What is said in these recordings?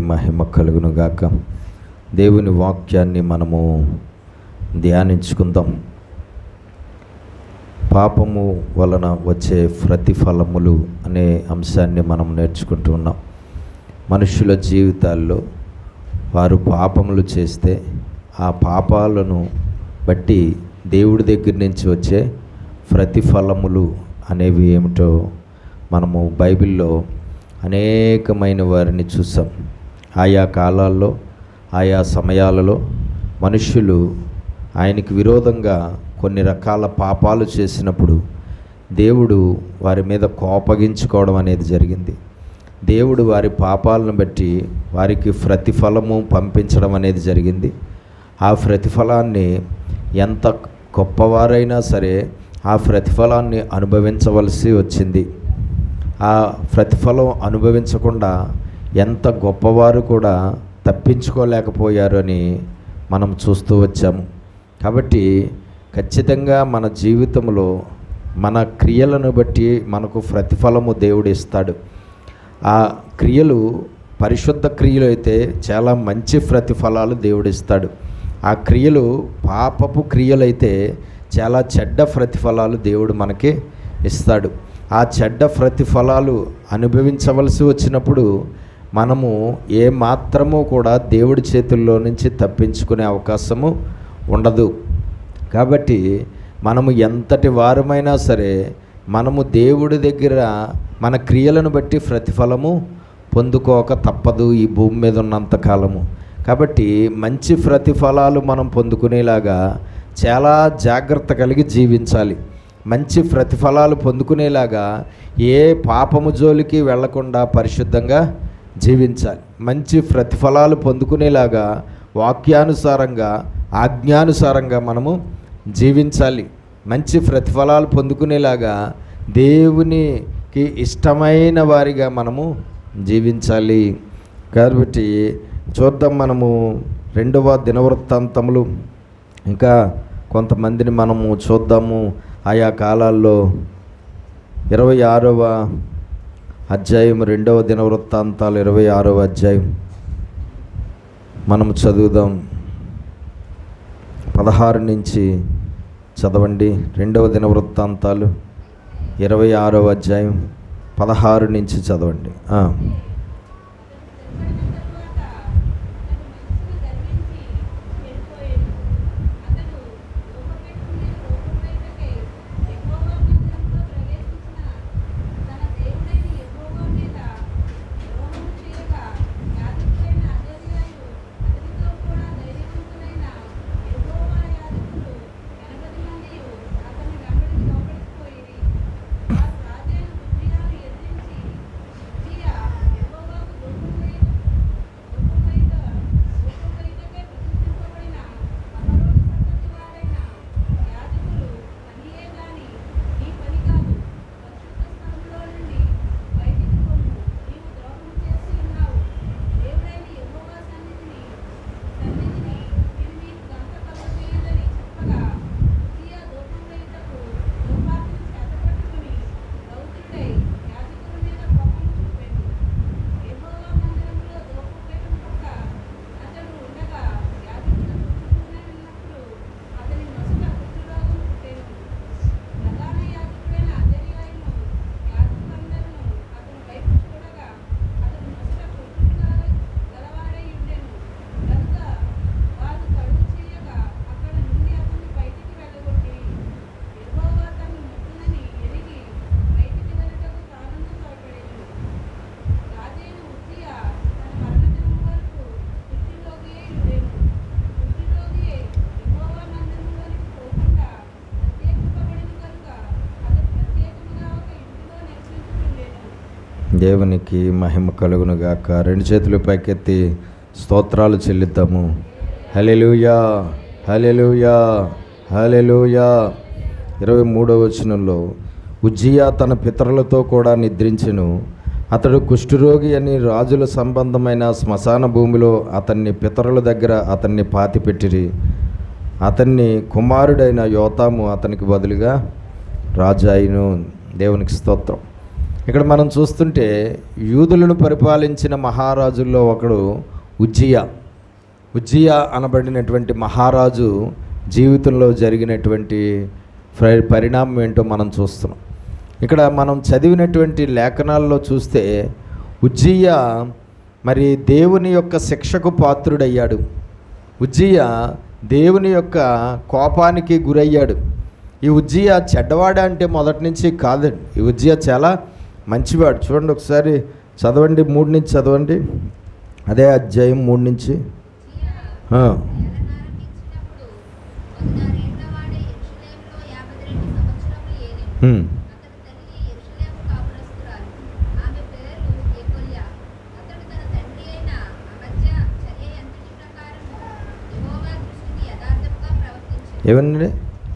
మహిమ కలుగును గాక. దేవుని వాక్యాన్ని మనము ధ్యానించుకుందాం. పాపము వలన వచ్చే ప్రతిఫలములు అనే అంశాన్ని మనం నేర్చుకుంటూ ఉన్నాం. మనుషుల జీవితాల్లో వారు పాపములు చేస్తే ఆ పాపాలను బట్టి దేవుడి దగ్గర నుంచి వచ్చే ప్రతిఫలములు అనేవి ఏమిటో మనము బైబిల్లో అనేకమైన వారిని చూసాం. ఆయా కాలాల్లో ఆయా సమయాలలో మనుష్యులు ఆయనకి విరోధంగా కొన్ని రకాల పాపాలు చేసినప్పుడు దేవుడు వారి మీద కోపగించుకోవడం అనేది జరిగింది. దేవుడు వారి పాపాలను బట్టి వారికి ప్రతిఫలము పంపించడం అనేది జరిగింది. ఆ ప్రతిఫలాన్ని ఎంత గొప్పవారైనా సరే ఆ ప్రతిఫలాన్ని అనుభవించవలసి వచ్చింది. ఆ ప్రతిఫలం అనుభవించకుండా ఎంత గొప్పవారు కూడా తప్పించుకోలేకపోయారు అని మనం చూస్తూ వచ్చాము. కాబట్టి ఖచ్చితంగా మన జీవితంలో మన క్రియలను బట్టి మనకు ప్రతిఫలము దేవుడు ఇస్తాడు. ఆ క్రియలు పరిశుద్ధ క్రియలు అయితే చాలా మంచి ప్రతిఫలాలు దేవుడు ఇస్తాడు. ఆ క్రియలు పాపపు క్రియలైతే చాలా చెడ్డ ప్రతిఫలాలు దేవుడు మనకి ఇస్తాడు. ఆ చెడ్డ ప్రతిఫలాలు అనుభవించవలసి వచ్చినప్పుడు మనము ఏ మాత్రము కూడా దేవుడి చేతుల్లో నుంచి తప్పించుకునే అవకాశము ఉండదు. కాబట్టి మనము ఎంతటి వారమైనా సరే మనము దేవుడి దగ్గర మన క్రియలను బట్టి ప్రతిఫలము పొందుకోక తప్పదు ఈ భూమి మీద ఉన్నంత కాలము. కాబట్టి మంచి ప్రతిఫలాలు మనం పొందుకునేలాగా చాలా జాగ్రత్త కలిగి జీవించాలి. మంచి ప్రతిఫలాలు పొందుకునేలాగా ఏ పాపము జోలికి వెళ్లకుండా పరిశుద్ధంగా జీవించాలి. మంచి ప్రతిఫలాలు పొందుకునేలాగా వాక్యానుసారంగా ఆజ్ఞానుసారంగా మనము జీవించాలి. మంచి ప్రతిఫలాలు పొందుకునేలాగా దేవునికి ఇష్టమైన వారిగా మనము జీవించాలి. కాబట్టి చూద్దాం, మనము 2వ దినవృత్తాంతములు ఇంకా కొంతమందిని మనము చూద్దాము. ఆయా కాలాల్లో 26వ అధ్యాయం 2వ దినవృత్తాంతాలు 26వ అధ్యాయం మనం చదువుదాం. 16 నుంచి చదవండి. 2వ దినవృత్తాంతాలు 26వ అధ్యాయం 16 నుంచి చదవండి. దేవునికి మహిమ కలుగును గాక. 2 చేతులు పైకెత్తి స్తోత్రాలు చెల్లిద్దాము. హల్లెలూయా, హల్లెలూయా, హల్లెలూయా. 23వ వచనంలో ఉజ్జియా తన పితరులతో కూడా నిద్రించెను. అతడు కుష్ఠరోగి అని రాజుల సంబంధమైన శ్మశాన భూమిలో అతన్ని పితరుల దగ్గర అతన్ని పాతిపెట్టిరి. అతన్ని కుమారుడైన యోతాము అతనికి బదులుగా రాజు అయిను. దేవునికి స్తోత్రం. ఇక్కడ మనం చూస్తుంటే యూదులను పరిపాలించిన మహారాజుల్లో ఒకడు ఉజ్జియా అనబడినటువంటి మహారాజు జీవితంలో జరిగినటువంటి పరిణామం ఏంటో మనం చూస్తున్నాం. ఇక్కడ మనం చదివినటువంటి లేఖనాల్లో చూస్తే ఉజ్జియా మరి దేవుని యొక్క శిక్షకు పాత్రుడయ్యాడు. ఉజ్జియా దేవుని యొక్క కోపానికి గురయ్యాడు. ఈ ఉజ్జియా చెడ్డవాడా అంటే మొదటి నుంచి కాదండి. ఈ ఉజ్జియా చాలా మంచివాడు. చూడండి ఒకసారి చదవండి, 3 నుంచి చదవండి. అదే అధ్యాయం 3 నుంచి. ఏమన్నా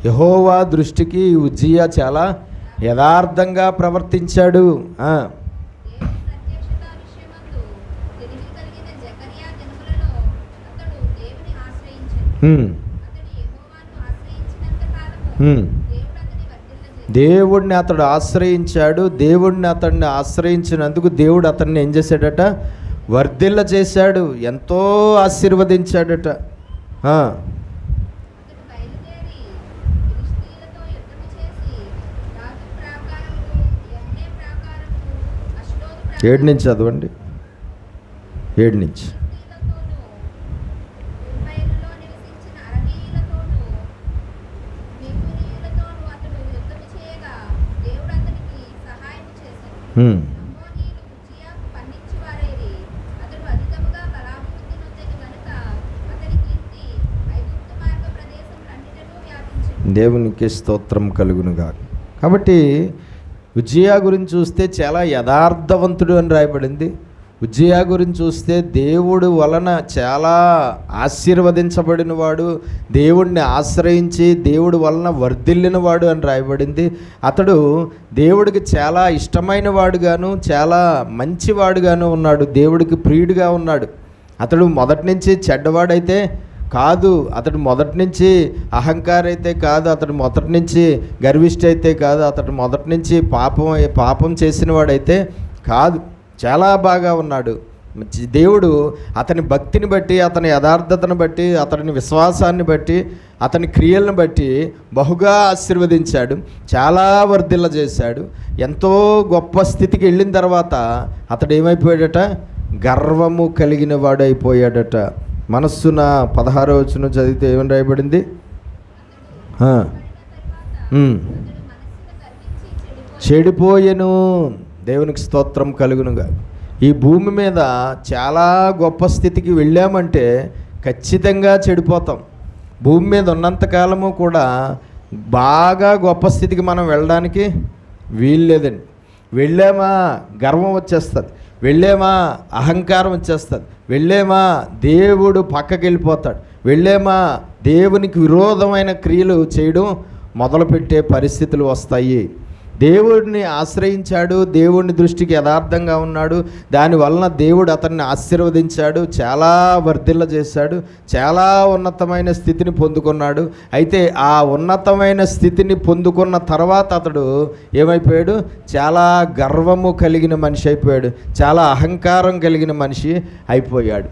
యెహోవా దృష్టికి ఉజ్జియా చాలా యథార్థంగా ప్రవర్తించాడు. దేవుడిని అతడు ఆశ్రయించాడు. దేవుడిని ఆశ్రయించినందుకు దేవుడు అతన్ని ఏం చేశాడట? వర్ధిల్ల చేశాడు, ఎంతో ఆశీర్వదించాడట. ఏడు నుంచి చదవండి. 7 నుంచి. దేవునికి స్తోత్రం కలుగునుగా. కాబట్టి ఉజ్జియా గురించి చూస్తే చాలా యథార్థవంతుడు అని రాయబడింది. ఉజ్జియా గురించి చూస్తే దేవుడు వలన చాలా ఆశీర్వదించబడినవాడు, దేవుడిని ఆశ్రయించి దేవుడి వలన వర్ధిల్లినవాడు అని రాయబడింది. అతడు దేవుడికి చాలా ఇష్టమైన వాడుగాను, చాలా మంచివాడుగాను ఉన్నాడు, దేవుడికి ప్రియుడిగా ఉన్నాడు. అతడు మొదటి నుంచి చెడ్డవాడైతే కాదు, అతడు మొదటి నుంచి అహంకారి అయితే కాదు, అతడు మొదటి నుంచి గర్విష్ఠ అయితే కాదు, అతడు మొదటి నుంచి పాపం చేసిన వాడైతే కాదు, చాలా బాగా ఉన్నాడు. దేవుడు అతని భక్తిని బట్టి, అతని యథార్థతను బట్టి, అతని విశ్వాసాన్ని బట్టి, అతని క్రియలను బట్టి బహుగా ఆశీర్వదించాడు, చాలా వర్ధిల్ల చేశాడు. ఎంతో గొప్ప స్థితికి వెళ్ళిన తర్వాత అతడు ఏమైపోయాడట? గర్వము కలిగిన వాడు అయిపోయాడట. మనస్సున 16వ వచనం చదివితే ఏమని రాయబడింది? చెడిపోయెను. దేవునికి స్తోత్రం కలుగునుగా. ఈ భూమి మీద చాలా గొప్ప స్థితికి వెళ్ళామంటే ఖచ్చితంగా చెడిపోతాం. భూమి మీద ఉన్నంతకాలము కూడా బాగా గొప్ప స్థితికి మనం వెళ్ళడానికి వీల్లేదండి. వెళ్ళామా గర్వం వచ్చేస్తుంది, వెళ్ళేమా అహంకారం వచ్చేస్తుంది, వెళ్ళేమా దేవుడు పక్కకి వెళ్ళిపోతాడు, వెళ్ళేమా దేవునికి విరోధమైన క్రియలు చేయడం మొదలుపెట్టే పరిస్థితులు వస్తాయి. దేవుడిని ఆశ్రయించాడు, దేవుని దృష్టికి యథార్థంగా ఉన్నాడు, దానివలన దేవుడు అతన్ని ఆశీర్వదించాడు, చాలా వర్ధిల్ల చేశాడు, చాలా ఉన్నతమైన స్థితిని పొందుకున్నాడు. అయితే ఆ ఉన్నతమైన స్థితిని పొందుకున్న తర్వాత అతడు ఏమైపోయాడు? చాలా గర్వము కలిగిన మనిషి అయిపోయాడు, చాలా అహంకారం కలిగిన మనిషి అయిపోయాడు.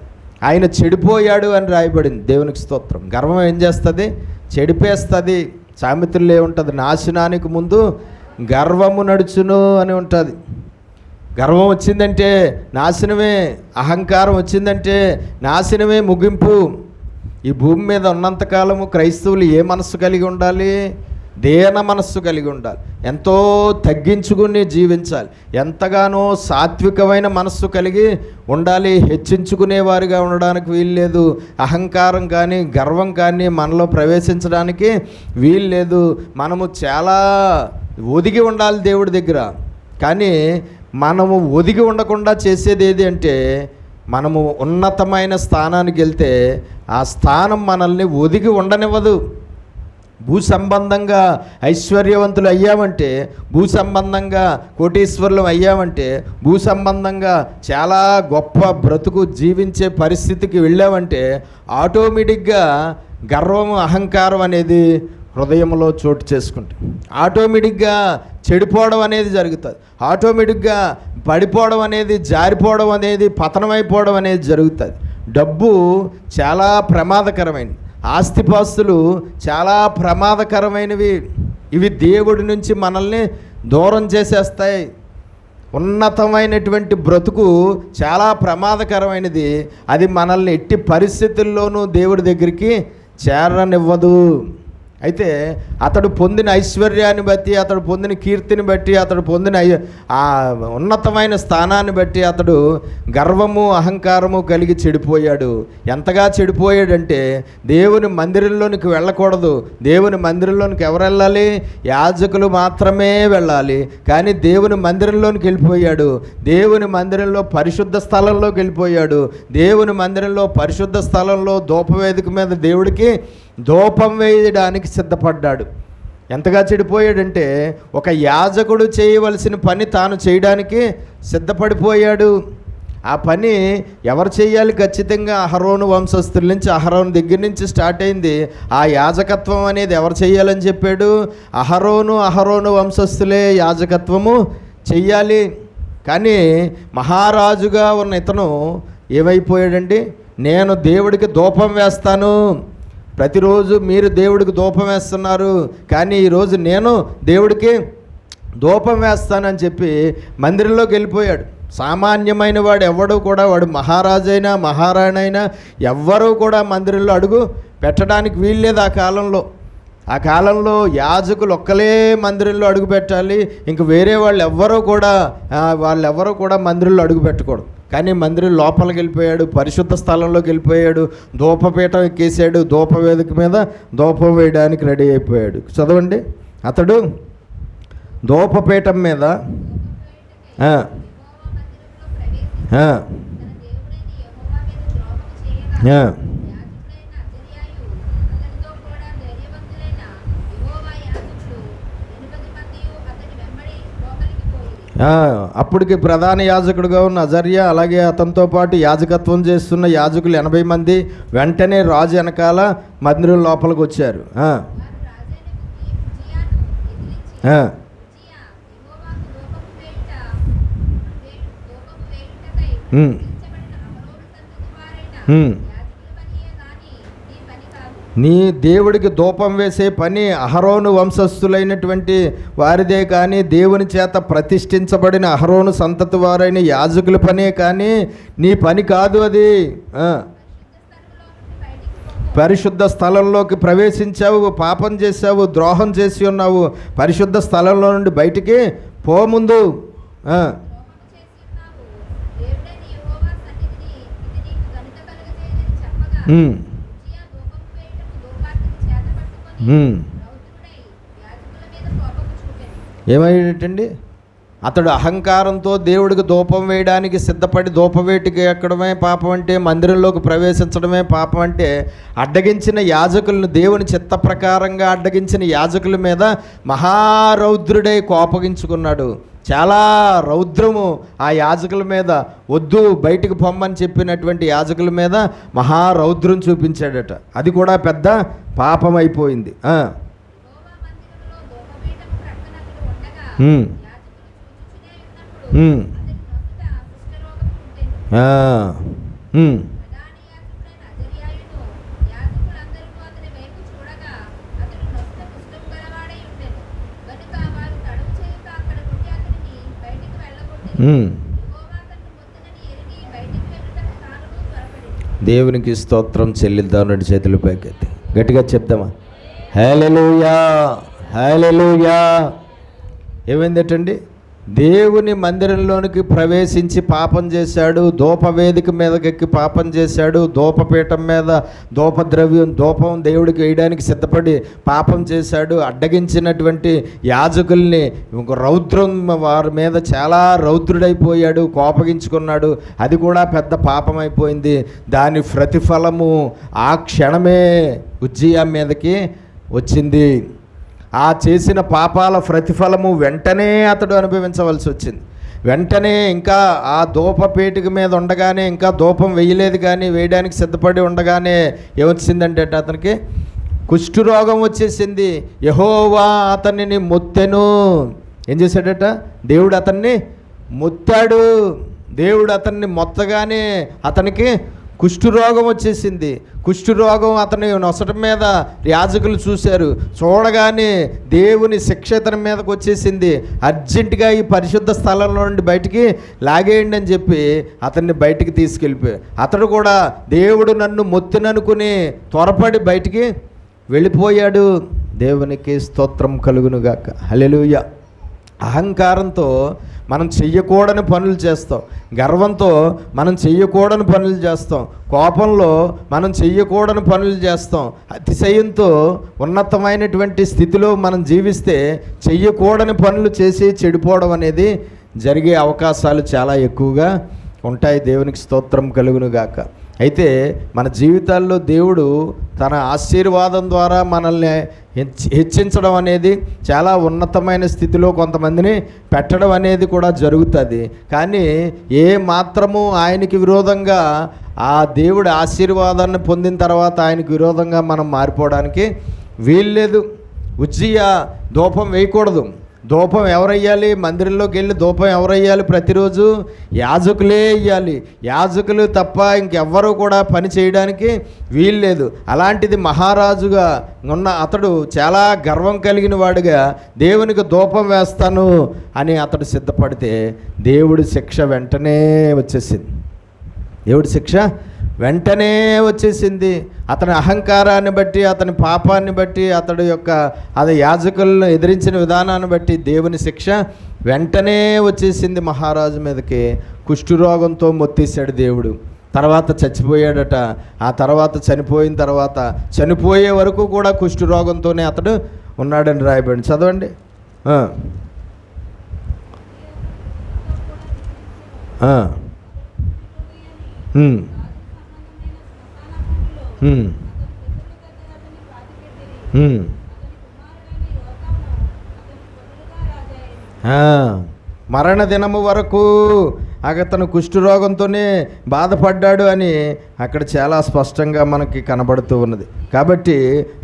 ఆయన చెడిపోయాడు అని రాయబడింది. దేవునికి స్తోత్రం. గర్వం ఏం చేస్తుంది? చెడిపేస్తుంది. సామెతల్లో ఏముంటుంది? నాశనానికి ముందు గర్వము నడుచును అని ఉంటుంది. గర్వం వచ్చిందంటే నాశనమే, అహంకారం వచ్చిందంటే నాశనమే, ముగింపు. ఈ భూమి మీద ఉన్నంతకాలము క్రైస్తవులు ఏ మనస్సు కలిగి ఉండాలి? దేన మనస్సు కలిగి ఉండాలి. ఎంతో తగ్గించుకుని జీవించాలి, ఎంతగానో సాత్వికమైన మనస్సు కలిగి ఉండాలి. హెచ్చించుకునేవారుగా ఉండడానికి వీల్లేదు. అహంకారం కానీ గర్వం కానీ మనలో ప్రవేశించడానికి వీల్లేదు. మనము చాలా ఒదిగి ఉండాలి దేవుడి దగ్గర. కానీ మనము ఒదిగి ఉండకుండా చేసేది ఏది అంటే, మనము ఉన్నతమైన స్థానానికి వెళ్తే ఆ స్థానం మనల్ని ఒదిగి ఉండనివ్వదు. భూ సంబంధంగా ఐశ్వర్యవంతులు అయ్యామంటే, భూ సంబంధంగా కోటీశ్వరులు అయ్యామంటే, భూ సంబంధంగా చాలా గొప్ప బ్రతుకు జీవించే పరిస్థితికి వెళ్ళామంటే ఆటోమేటిక్గా గర్వం అహంకారం అనేది హృదయంలో చోటు చేసుకుంటే ఆటోమేటిక్గా చెడిపోవడం అనేది జరుగుతుంది. ఆటోమేటిక్గా పడిపోవడం అనేది, జారిపోవడం అనేది, పతనమైపోవడం అనేది జరుగుతుంది. డబ్బు చాలా ప్రమాదకరమైనది. ఆస్తిపాస్తులు చాలా ప్రమాదకరమైనవి. ఇవి దేవుడి నుంచి మనల్ని దూరం చేసేస్తాయి. ఉన్నతమైనటువంటి బ్రతుకు చాలా ప్రమాదకరమైనది. అది మనల్ని ఎట్టి పరిస్థితుల్లోనూ దేవుడి దగ్గరికి చేరనివ్వదు. అయితే అతడు పొందిన ఐశ్వర్యాన్ని బట్టి, అతడు పొందిన కీర్తిని బట్టి, అతడు పొందిన ఆ ఉన్నతమైన స్థానాన్ని బట్టి అతడు గర్వము, అహంకారము కలిగి చెడిపోయాడు. ఎంతగా చెడిపోయాడంటే దేవుని మందిరంలోనికి వెళ్ళకూడదు. దేవుని మందిరంలోనికి ఎవరు వెళ్ళాలి? యాజకులు మాత్రమే వెళ్ళాలి. కానీ దేవుని మందిరంలోనికి వెళ్ళిపోయాడు. దేవుని మందిరంలో పరిశుద్ధ స్థలంలోకి వెళ్ళిపోయాడు. దేవుని మందిరంలో పరిశుద్ధ స్థలంలో ధూపవేదిక మీద దేవుడికి ధూపం వేయడానికి సిద్ధపడ్డాడు. ఎంతగా చెడిపోయాడంటే ఒక యాజకుడు చేయవలసిన పని తాను చేయడానికి సిద్ధపడిపోయాడు. ఆ పని ఎవరు చేయాలి? ఖచ్చితంగా అహరోను వంశస్థుల నుంచి, అహరోను దగ్గర నుంచి స్టార్ట్ అయింది. ఆ యాజకత్వం అనేది ఎవరు చేయాలని చెప్పాడు? అహరోను వంశస్థులే యాజకత్వము చెయ్యాలి. కానీ మహారాజుగా ఉన్న ఇతను ఏమైపోయాడండి? నేను దేవుడికి ధూపం వేస్తాను. ప్రతిరోజు మీరు దేవుడికి ధూపం వేస్తున్నారు, కానీ ఈరోజు నేను దేవుడికి ధూపం వేస్తానని చెప్పి మందిరంలోకి వెళ్ళిపోయాడు. సామాన్యమైన వాడు ఎవడు కూడా, వాడు మహారాజైనా మహారాణైనా ఎవ్వరూ కూడా మందిరంలో అడుగు పెట్టడానికి వీల్లేదు. ఆ కాలంలో యాజకులు ఒక్కలే మందిరంలో అడుగు పెట్టాలి. ఇంక వేరే వాళ్ళెవ్వరూ కూడా మందిరంలో అడుగు పెట్టకూడదు. కానీ మందిరం లోపలికి వెళ్ళిపోయాడు, పరిశుద్ధ స్థలంలోకి వెళ్ళిపోయాడు, ధూపపీఠం ఎక్కేసాడు, ధూపవేదిక మీద ధూపం వేయడానికి రెడీ అయిపోయాడు. చదవండి. అతడు ధూపపీఠం మీద అప్పటికి ప్రధాన యాజకుడుగా ఉన్న అజర్యా, అలాగే అతనితో పాటు యాజకత్వం చేస్తున్న యాజకులు 80 మంది వెంటనే రాజు వెనకాల మందిరం లోపలికి వచ్చారు. నీ దేవుడికి ధూపం వేసే పని అహరోను వంశస్థులైనటువంటి వారిదే కానీ, దేవుని చేత ప్రతిష్ఠించబడిన అహరోను సంతతి వారైన యాజకుల పనే కానీ నీ పని కాదు అది. పరిశుద్ధ స్థలంలోకి ప్రవేశించావు, పాపం చేసావు, ద్రోహం చేసి ఉన్నావు. పరిశుద్ధ స్థలంలో నుండి బయటికి పో ముందు. ఏమయ్యేటండి? అతడు అహంకారంతో దేవుడికి ధూపం వేయడానికి సిద్ధపడి ధూపవేటికి ఎక్కడమే పాపం అంటే, మందిరంలోకి ప్రవేశించడమే పాపం అంటే, అడ్డగించిన యాజకులను, దేవుని చిత్త ప్రకారంగా అడ్డగించిన యాజకుల మీద మహారౌద్రుడై కోపగించుకున్నాడు. చాలా రౌద్రము ఆ యాజకుల మీద, వద్దు బయటికి పొమ్మని చెప్పినటువంటి యాజకుల మీద మహారౌద్రం చూపించాడట. అది కూడా పెద్ద పాపం అయిపోయింది. దేవునికి స్తోత్రం చెల్లిద్దాం. రెండు చేతులు పైకెత్తి గట్టిగా చెప్దామా? హల్లెలూయా, హల్లెలూయా. ఏమైందటండి? దేవుని మందిరంలోనికి ప్రవేశించి పాపం చేశాడు, ధూపవేదిక మీదకెక్కి పాపం చేశాడు, ధూపపీఠం మీద ధూపం దేవుడికి వేయడానికి సిద్ధపడి పాపం చేశాడు. అడ్డగించినటువంటి యాజకుల్ని రౌద్రం, వారి మీద చాలా రౌద్రుడైపోయాడు, కోపగించుకున్నాడు. అది కూడా పెద్ద పాపం అయిపోయింది. దాని ప్రతిఫలము ఆ క్షణమే ఉజ్జియా మీదకి వచ్చింది. ఆ చేసిన పాపాల ప్రతిఫలము వెంటనే అతడు అనుభవించవలసి వచ్చింది. వెంటనే ఇంకా ఆ ధూపపేటిక మీద ఉండగానే, ఇంకా ధూపం వేయలేదు కానీ వేయడానికి సిద్ధపడి ఉండగానే ఏమొచ్చిందంటే అతనికి కుష్ఠరోగం వచ్చేసింది. యెహోవా అతనిని మొత్తెను. ఏం చేశాడట? దేవుడు అతన్ని మొత్తాడు. దేవుడు అతన్ని మొత్తగానే అతనికి కుష్ఠరోగం వచ్చేసింది. కుష్ఠరోగం అతని నొసట మీద యాజకులు చూశారు. చూడగానే దేవుని శిక్ష అతని మీదకి వచ్చేసింది. అర్జెంటుగా ఈ పరిశుద్ధ స్థలంలో నుండి బయటికి లాగేయండి అని చెప్పి అతన్ని బయటికి తీసుకెళ్ళిపోయారు. అతడు కూడా దేవుడు నన్ను మొత్తిననుకుని త్వరపడి బయటికి వెళ్ళిపోయాడు. దేవునికి స్తోత్రం కలుగునుగాక. హల్లెలూయా. అహంకారంతో మనం చెయ్యకూడని పనులు చేస్తాం. గర్వంతో మనం చెయ్యకూడని పనులు చేస్తాం. కోపంలో మనం చెయ్యకూడని పనులు చేస్తాం. అతిశయంతో ఉన్నతమైనటువంటి స్థితిలో మనం జీవిస్తే చెయ్యకూడని పనులు చేసి చెడిపోవడం అనేది జరిగే అవకాశాలు చాలా ఎక్కువగా ఉంటాయి. దేవునికి స్తోత్రం కలుగునుగాక. అయితే మన జీవితాల్లో దేవుడు తన ఆశీర్వాదం ద్వారా మనల్ని హెచ్చించడం అనేది, చాలా ఉన్నతమైన స్థితిలో కొంతమందిని పెట్టడం అనేది కూడా జరుగుతుంది. కానీ ఏ మాత్రము ఆయనకి విరోధంగా, ఆ దేవుడి ఆశీర్వాదాన్ని పొందిన తర్వాత ఆయనకు విరోధంగా మనం మారిపోవడానికి వీల్లేదు. ఉజ్జియా ధూపం వేయకూడదు. ధూపం ఎవరయ్యాలి? మందిరంలోకి వెళ్ళి ధూపం ఎవరయ్యాలి? ప్రతిరోజు యాజకులే వేయాలి. యాజకులు తప్ప ఇంకెవ్వరూ కూడా పని చేయడానికి వీల్లేదు. అలాంటిది మహారాజుగా ఉన్న అతడు చాలా గర్వం కలిగిన వాడుగా దేవునికి ధూపం వేస్తాను అని అతడు సిద్ధపడితే దేవుడి శిక్ష వెంటనే వచ్చేసింది. దేవుడి శిక్ష వెంటనే వచ్చేసింది. అతని అహంకారాన్ని బట్టి, అతని పాపాన్ని బట్టి, అతడు యొక్క అది యాజకులను ఎదిరించిన విధానాన్ని బట్టి దేవుని శిక్ష వెంటనే వచ్చేసింది మహారాజు మీదకి. కుష్ఠరోగంతో మొత్తేశాడు దేవుడు. తర్వాత చచ్చిపోయాడట. ఆ తర్వాత చనిపోయిన తర్వాత చనిపోయే వరకు కూడా కుష్ఠరోగంతోనే అతడు ఉన్నాడని రాయబడింది. చదవండి. మరణ దినము వరకు అతను కుష్ఠరోగంతోనే బాధపడ్డాడు అని అక్కడ చాలా స్పష్టంగా మనకి కనబడుతూ ఉన్నది. కాబట్టి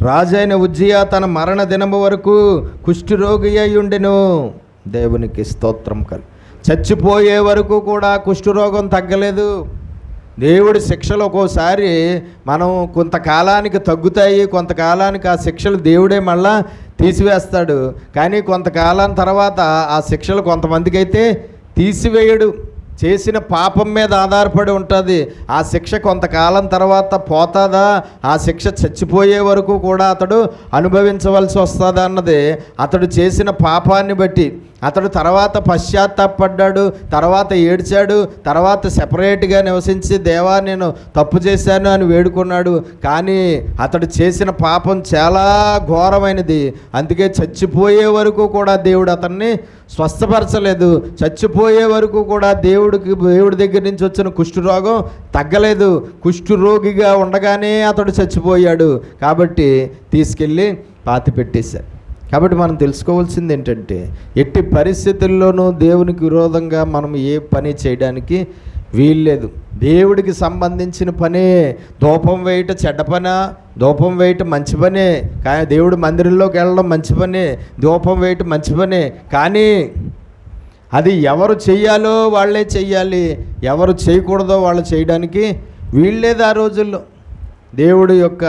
రాజైన ఉజ్జియా తన మరణ దినము వరకు కుష్ఠరోగి అయి ఉండెను. దేవునికి స్తోత్రం కలు. చచ్చిపోయే వరకు కూడా కుష్ఠరోగం తగ్గలేదు. దేవుడి శిక్షలు ఒక్కోసారి మనం కొంతకాలానికి తగ్గుతాయి, కొంతకాలానికి ఆ శిక్షలు దేవుడే మళ్ళా తీసివేస్తాడు. కానీ కొంతకాలం తర్వాత ఆ శిక్షలు కొంతమందికి అయితే తీసివేయడు. చేసిన పాపం మీద ఆధారపడి ఉంటుంది. ఆ శిక్ష కొంతకాలం తర్వాత పోతుందా, ఆ శిక్ష చచ్చిపోయే వరకు కూడా అతడు అనుభవించవలసి వస్తుందా అన్నది అతడు చేసిన పాపాన్ని బట్టి. అతడు తర్వాత పశ్చాత్తాపడ్డాడు, తర్వాత ఏడ్చాడు, తర్వాత సెపరేట్గా నివసించి దేవా నేను తప్పు చేశాను అని వేడుకున్నాడు. కానీ అతడు చేసిన పాపం చాలా ఘోరమైనది. అందుకే చచ్చిపోయే వరకు కూడా దేవుడు అతన్ని స్వస్థపరచలేదు. చచ్చిపోయే వరకు కూడా దేవుడి దగ్గర నుంచి వచ్చిన కుష్ఠరోగం తగ్గలేదు. కుష్ఠరోగిగా ఉండగానే అతడు చచ్చిపోయాడు. కాబట్టి తీసుకెళ్ళి పాతి పెట్టేశారు. కాబట్టి మనం తెలుసుకోవాల్సింది ఏంటంటే, ఎట్టి పరిస్థితుల్లోనూ దేవునికి విరోధంగా మనం ఏ పని చేయడానికి వీల్లేదు. దేవుడికి సంబంధించిన పనే. ధూపం వేయటం చెడ్డ పనా? ధూపం వేయటం మంచి పనే. కానీ దేవుడి మందిరంలోకి వెళ్ళడం మంచి పనే. ధూపం వేయటం మంచి పనే. కానీ అది ఎవరు చెయ్యాలో వాళ్ళే చెయ్యాలి, ఎవరు చేయకూడదో వాళ్ళు చేయడానికి వీల్లేదు. ఆ రోజుల్లో దేవుడి యొక్క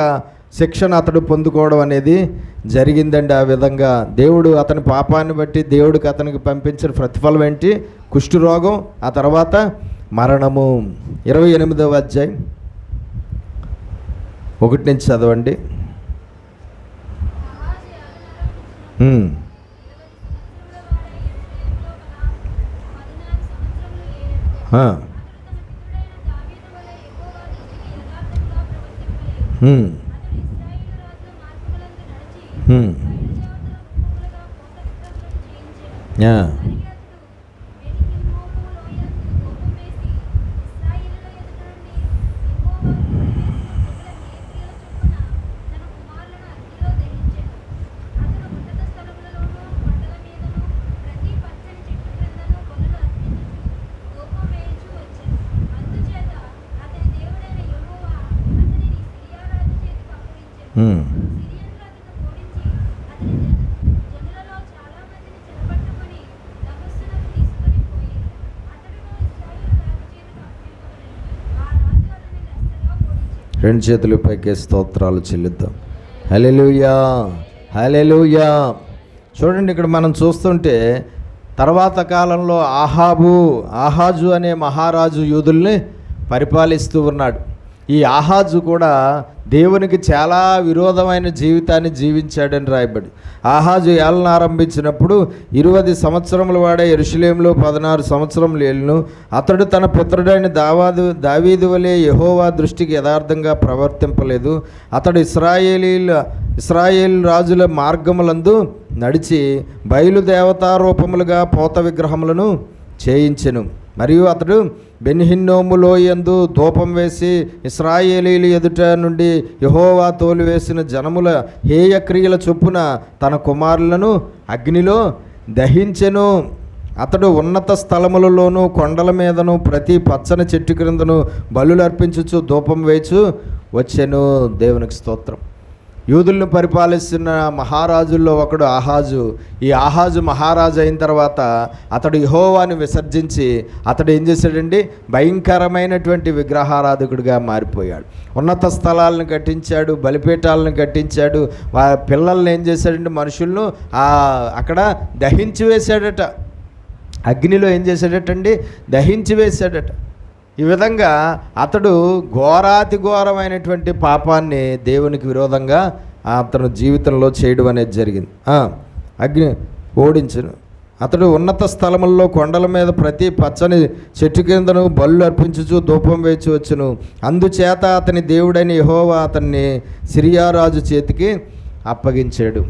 శిక్షను అతడు పొందుకోవడం అనేది జరిగిందండి. ఆ విధంగా దేవుడు అతని పాపాన్ని బట్టి దేవుడికి అతనికి పంపించిన ప్రతిఫలం ఏంటి? కుష్ఠరోగం, ఆ తర్వాత మరణము. 28వ అధ్యాయం 1 నుంచి చదవండి. రెండు చేతులు పైకి స్తోత్రాలు చెల్లిద్దాం. హల్లెలూయా, హల్లెలూయా. చూడండి, ఇక్కడ మనం చూస్తుంటే తర్వాత కాలంలో ఆహాజు అనే మహారాజు యూదుల్ని పరిపాలిస్తూ ఉన్నాడు. ఈ ఆహాజు కూడా దేవునికి చాలా విరోధమైన జీవితాన్ని జీవించాడని రాయబడి. ఆహాజు ఏలన ఆరంభించినప్పుడు 20 సంవత్సరముల వాడే యెరూషలేములో 16 సంవత్సరములు ఏలును. అతడు తన పితరుడైన దావీదు వలె యెహోవా దృష్టికి యథార్థంగా ప్రవర్తింపలేదు. అతడు ఇశ్రాయేలు రాజుల మార్గములందు నడిచి బయలుదేవతారూపములుగా పోత విగ్రహములను చేయించెను. మరియు అతడు బెన్హిన్నోము లోయందు ధూపం వేసి ఇశ్రాయేలీయుల ఎదుట నుండి యెహోవా తోలివేసిన జనముల హేయక్రియల చొప్పున తన కుమారులను అగ్నిలో దహించెను. అతడు ఉన్నత స్థలములలోనూ కొండల మీదను ప్రతి పచ్చని చెట్టు క్రిందను బలులు అర్పించుచు ధూపం వేచు వచ్చెను. దేవునికి స్తోత్రం. యూదులను పరిపాలిస్తున్న మహారాజుల్లో ఒకడు ఆహాజు. ఈ ఆహాజు మహారాజు అయిన తర్వాత అతడు యెహోవాని విసర్జించి అతడు ఏం చేశాడండి, భయంకరమైనటువంటి విగ్రహారాధకుడిగా మారిపోయాడు. ఉన్నత స్థలాలను కట్టించాడు, బలిపీఠాలను కట్టించాడు. పిల్లల్ని ఏం చేశాడంటే మనుషులను అక్కడ దహించి వేశాడట. అగ్నిలో ఏం చేశాడటండి, దహించి వేశాడట. ఈ విధంగా అతడు ఘోరాతి ఘోరమైనటువంటి పాపాన్ని దేవునికి విరోధంగా అతను జీవితంలో చేయడం అనేది జరిగింది. అగ్ని ఓడించను. అతడు ఉన్నత స్థలముల్లో కొండల మీద ప్రతి పచ్చని చెట్టు కిందను బలులు అర్పించుచు ధూపం వేచి వచ్చును. అందుచేత అతని దేవుడైన యెహోవా అతన్ని సిరియా రాజు చేతికి అప్పగించాడు.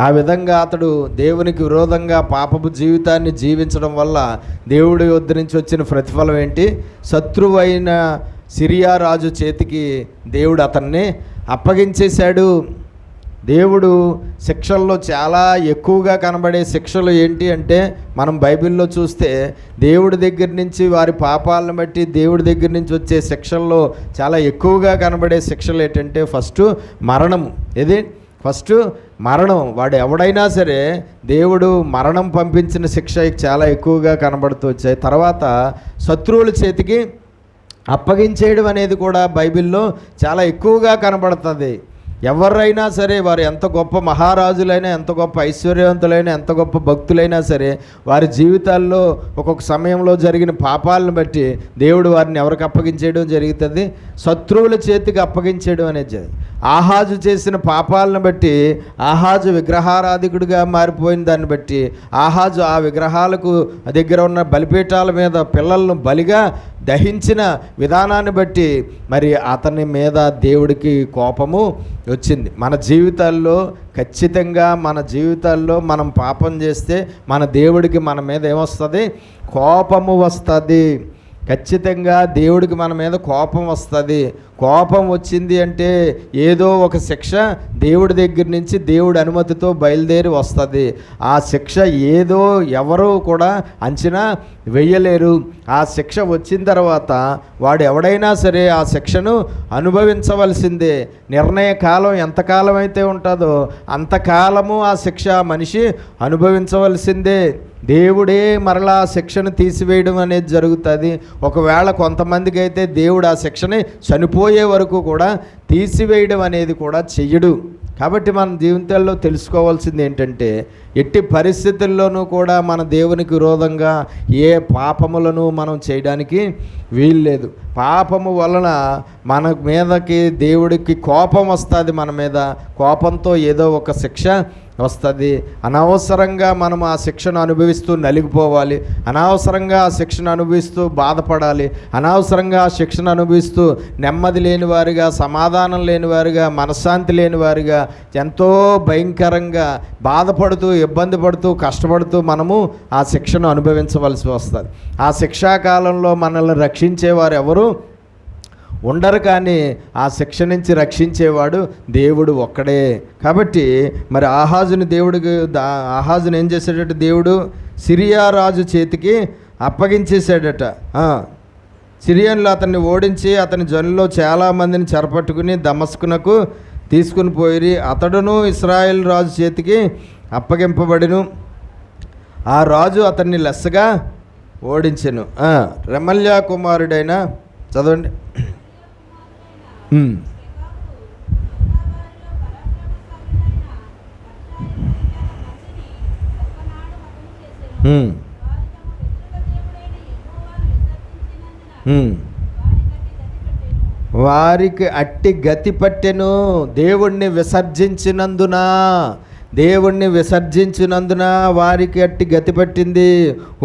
ఆ విధంగా అతడు దేవునికి విరోధంగా పాపపు జీవితాన్ని జీవించడం వల్ల దేవుడి వద్ద నుంచి వచ్చిన ప్రతిఫలం ఏంటి, శత్రువైన సిరియా రాజు చేతికి దేవుడు అతన్ని అప్పగించేశాడు. దేవుడు శిక్షల్లో చాలా ఎక్కువగా కనబడే శిక్షలు ఏంటి అంటే, మనం బైబిల్లో చూస్తే దేవుడి దగ్గర నుంచి వారి పాపాలను బట్టి దేవుడి దగ్గర నుంచి వచ్చే శిక్షల్లో చాలా ఎక్కువగా కనబడే శిక్షలు ఏంటంటే, మరణం. ఫస్ట్ మరణం. వాడు ఎవడైనా సరే దేవుడు మరణం పంపించిన శిక్ష చాలా ఎక్కువగా కనబడుతూ వచ్చాయి. తర్వాత శత్రువుల చేతికి అప్పగించేయడం అనేది కూడా బైబిల్లో చాలా ఎక్కువగా కనబడుతుంది. ఎవరైనా సరే, వారు ఎంత గొప్ప మహారాజులైనా, ఎంత గొప్ప ఐశ్వర్యవంతులైనా, ఎంత గొప్ప భక్తులైనా సరే, వారి జీవితాల్లో ఒక్కొక్క సమయంలో జరిగిన పాపాలను బట్టి దేవుడు వారిని ఎవరికి అప్పగించేయడం జరుగుతుంది, శత్రువుల చేతికి అప్పగించేయడం అనేది. ఆహాజు చేసిన పాపాలను బట్టి ఆహాజు విగ్రహారాధికుడిగా మారిపోయిన దాన్ని బట్టి ఆహాజు ఆ విగ్రహాలకు దగ్గర ఉన్న బలిపీఠాల మీద పిల్లలను బలిగా దహించిన విధానాన్ని బట్టి మరి అతని మీద దేవుడికి కోపము వచ్చింది. మన జీవితాల్లో ఖచ్చితంగా మనం పాపం చేస్తే మన దేవుడికి మన మీద ఏమొస్తుంది, కోపము వస్తుంది. ఖచ్చితంగా దేవుడికి మన మీద కోపం వస్తుంది. కోపం వచ్చింది అంటే ఏదో ఒక శిక్ష దేవుడి దగ్గర నుంచి దేవుడి అనుమతితో బయలుదేరి వస్తుంది. ఆ శిక్ష ఏదో ఎవరూ కూడా అంచనా వెయ్యలేరు. ఆ శిక్ష వచ్చిన తర్వాత వాడు ఎవడైనా సరే ఆ శిక్షను అనుభవించవలసిందే. నిర్ణయ కాలం ఎంతకాలం అయితే ఉంటుందో అంతకాలము ఆ శిక్ష మనిషి అనుభవించవలసిందే. దేవుడే మరలా ఆ శిక్షను తీసివేయడం అనేది జరుగుతుంది. ఒకవేళ కొంతమందికి అయితే దేవుడు ఆ శిక్షని చనిపోయే వరకు కూడా తీసివేయడం అనేది కూడా చెయ్యడు. కాబట్టి మన జీవితాల్లో తెలుసుకోవాల్సింది ఏంటంటే, ఎట్టి పరిస్థితుల్లోనూ కూడా మన దేవునికి విరోధంగా ఏ పాపములను మనం చేయడానికి వీల్లేదు. పాపము వలన మన మీదకి దేవుడికి కోపం వస్తుంది. మన మీద కోపంతో ఏదో ఒక శిక్ష వస్తుంది. అనవసరంగా మనం ఆ శిక్షను అనుభవిస్తూ నలిగిపోవాలి, అనవసరంగా ఆ శిక్షను అనుభవిస్తూ బాధపడాలి, అనవసరంగా ఆ శిక్షను అనుభవిస్తూ నెమ్మది లేని వారిగా, సమాధానం లేని వారిగా, మనశ్శాంతి లేని వారిగా, ఎంతో భయంకరంగా బాధపడుతూ, ఇబ్బంది పడుతూ, కష్టపడుతూ మనము ఆ శిక్షను అనుభవించవలసి వస్తుంది. ఆ శిక్షాకాలంలో మనల్ని రక్షించేవారు ఎవరు ఉండరు, కానీ ఆ శిక్ష నుంచి రక్షించేవాడు దేవుడు ఒక్కడే. కాబట్టి మరి ఆహాజుని ఏం చేశాడట, దేవుడు సిరియా రాజు చేతికి అప్పగించేశాడట. సిరియన్లు అతన్ని ఓడించి అతని జనుల్లో చాలామందిని చెరపట్టుకుని దమస్కునకు తీసుకుని పోయి అతడును ఇశ్రాయేలు రాజు చేతికి అప్పగింపబడిను. ఆ రాజు అతన్ని లెస్సగా ఓడించెను. రెమల్యా కుమారుడైన, చదవండి. వారికి అట్టి గతి పట్టెను. దేవుణ్ణి విసర్జించినందున వారికి అట్టి గతి పట్టింది.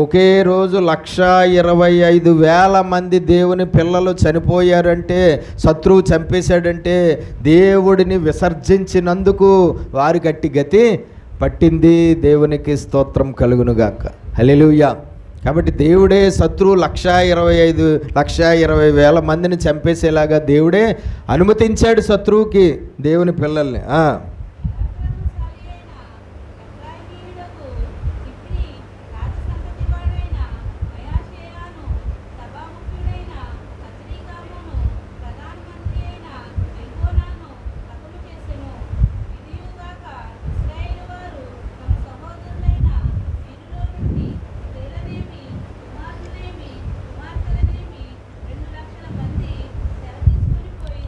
ఒకే రోజు 1,25,000 మంది దేవుని పిల్లలు చనిపోయారంటే, శత్రువు చంపేశాడంటే దేవుడిని విసర్జించినందుకు వారికి అట్టి గతి పట్టింది. దేవునికి స్తోత్రం కలుగునుగాక. హల్లెలూయా. కాబట్టి దేవుడే శత్రువు 1,20,000 మందిని చంపేసేలాగా దేవుడే అనుమతించాడు శత్రువుకి దేవుని పిల్లల్ని.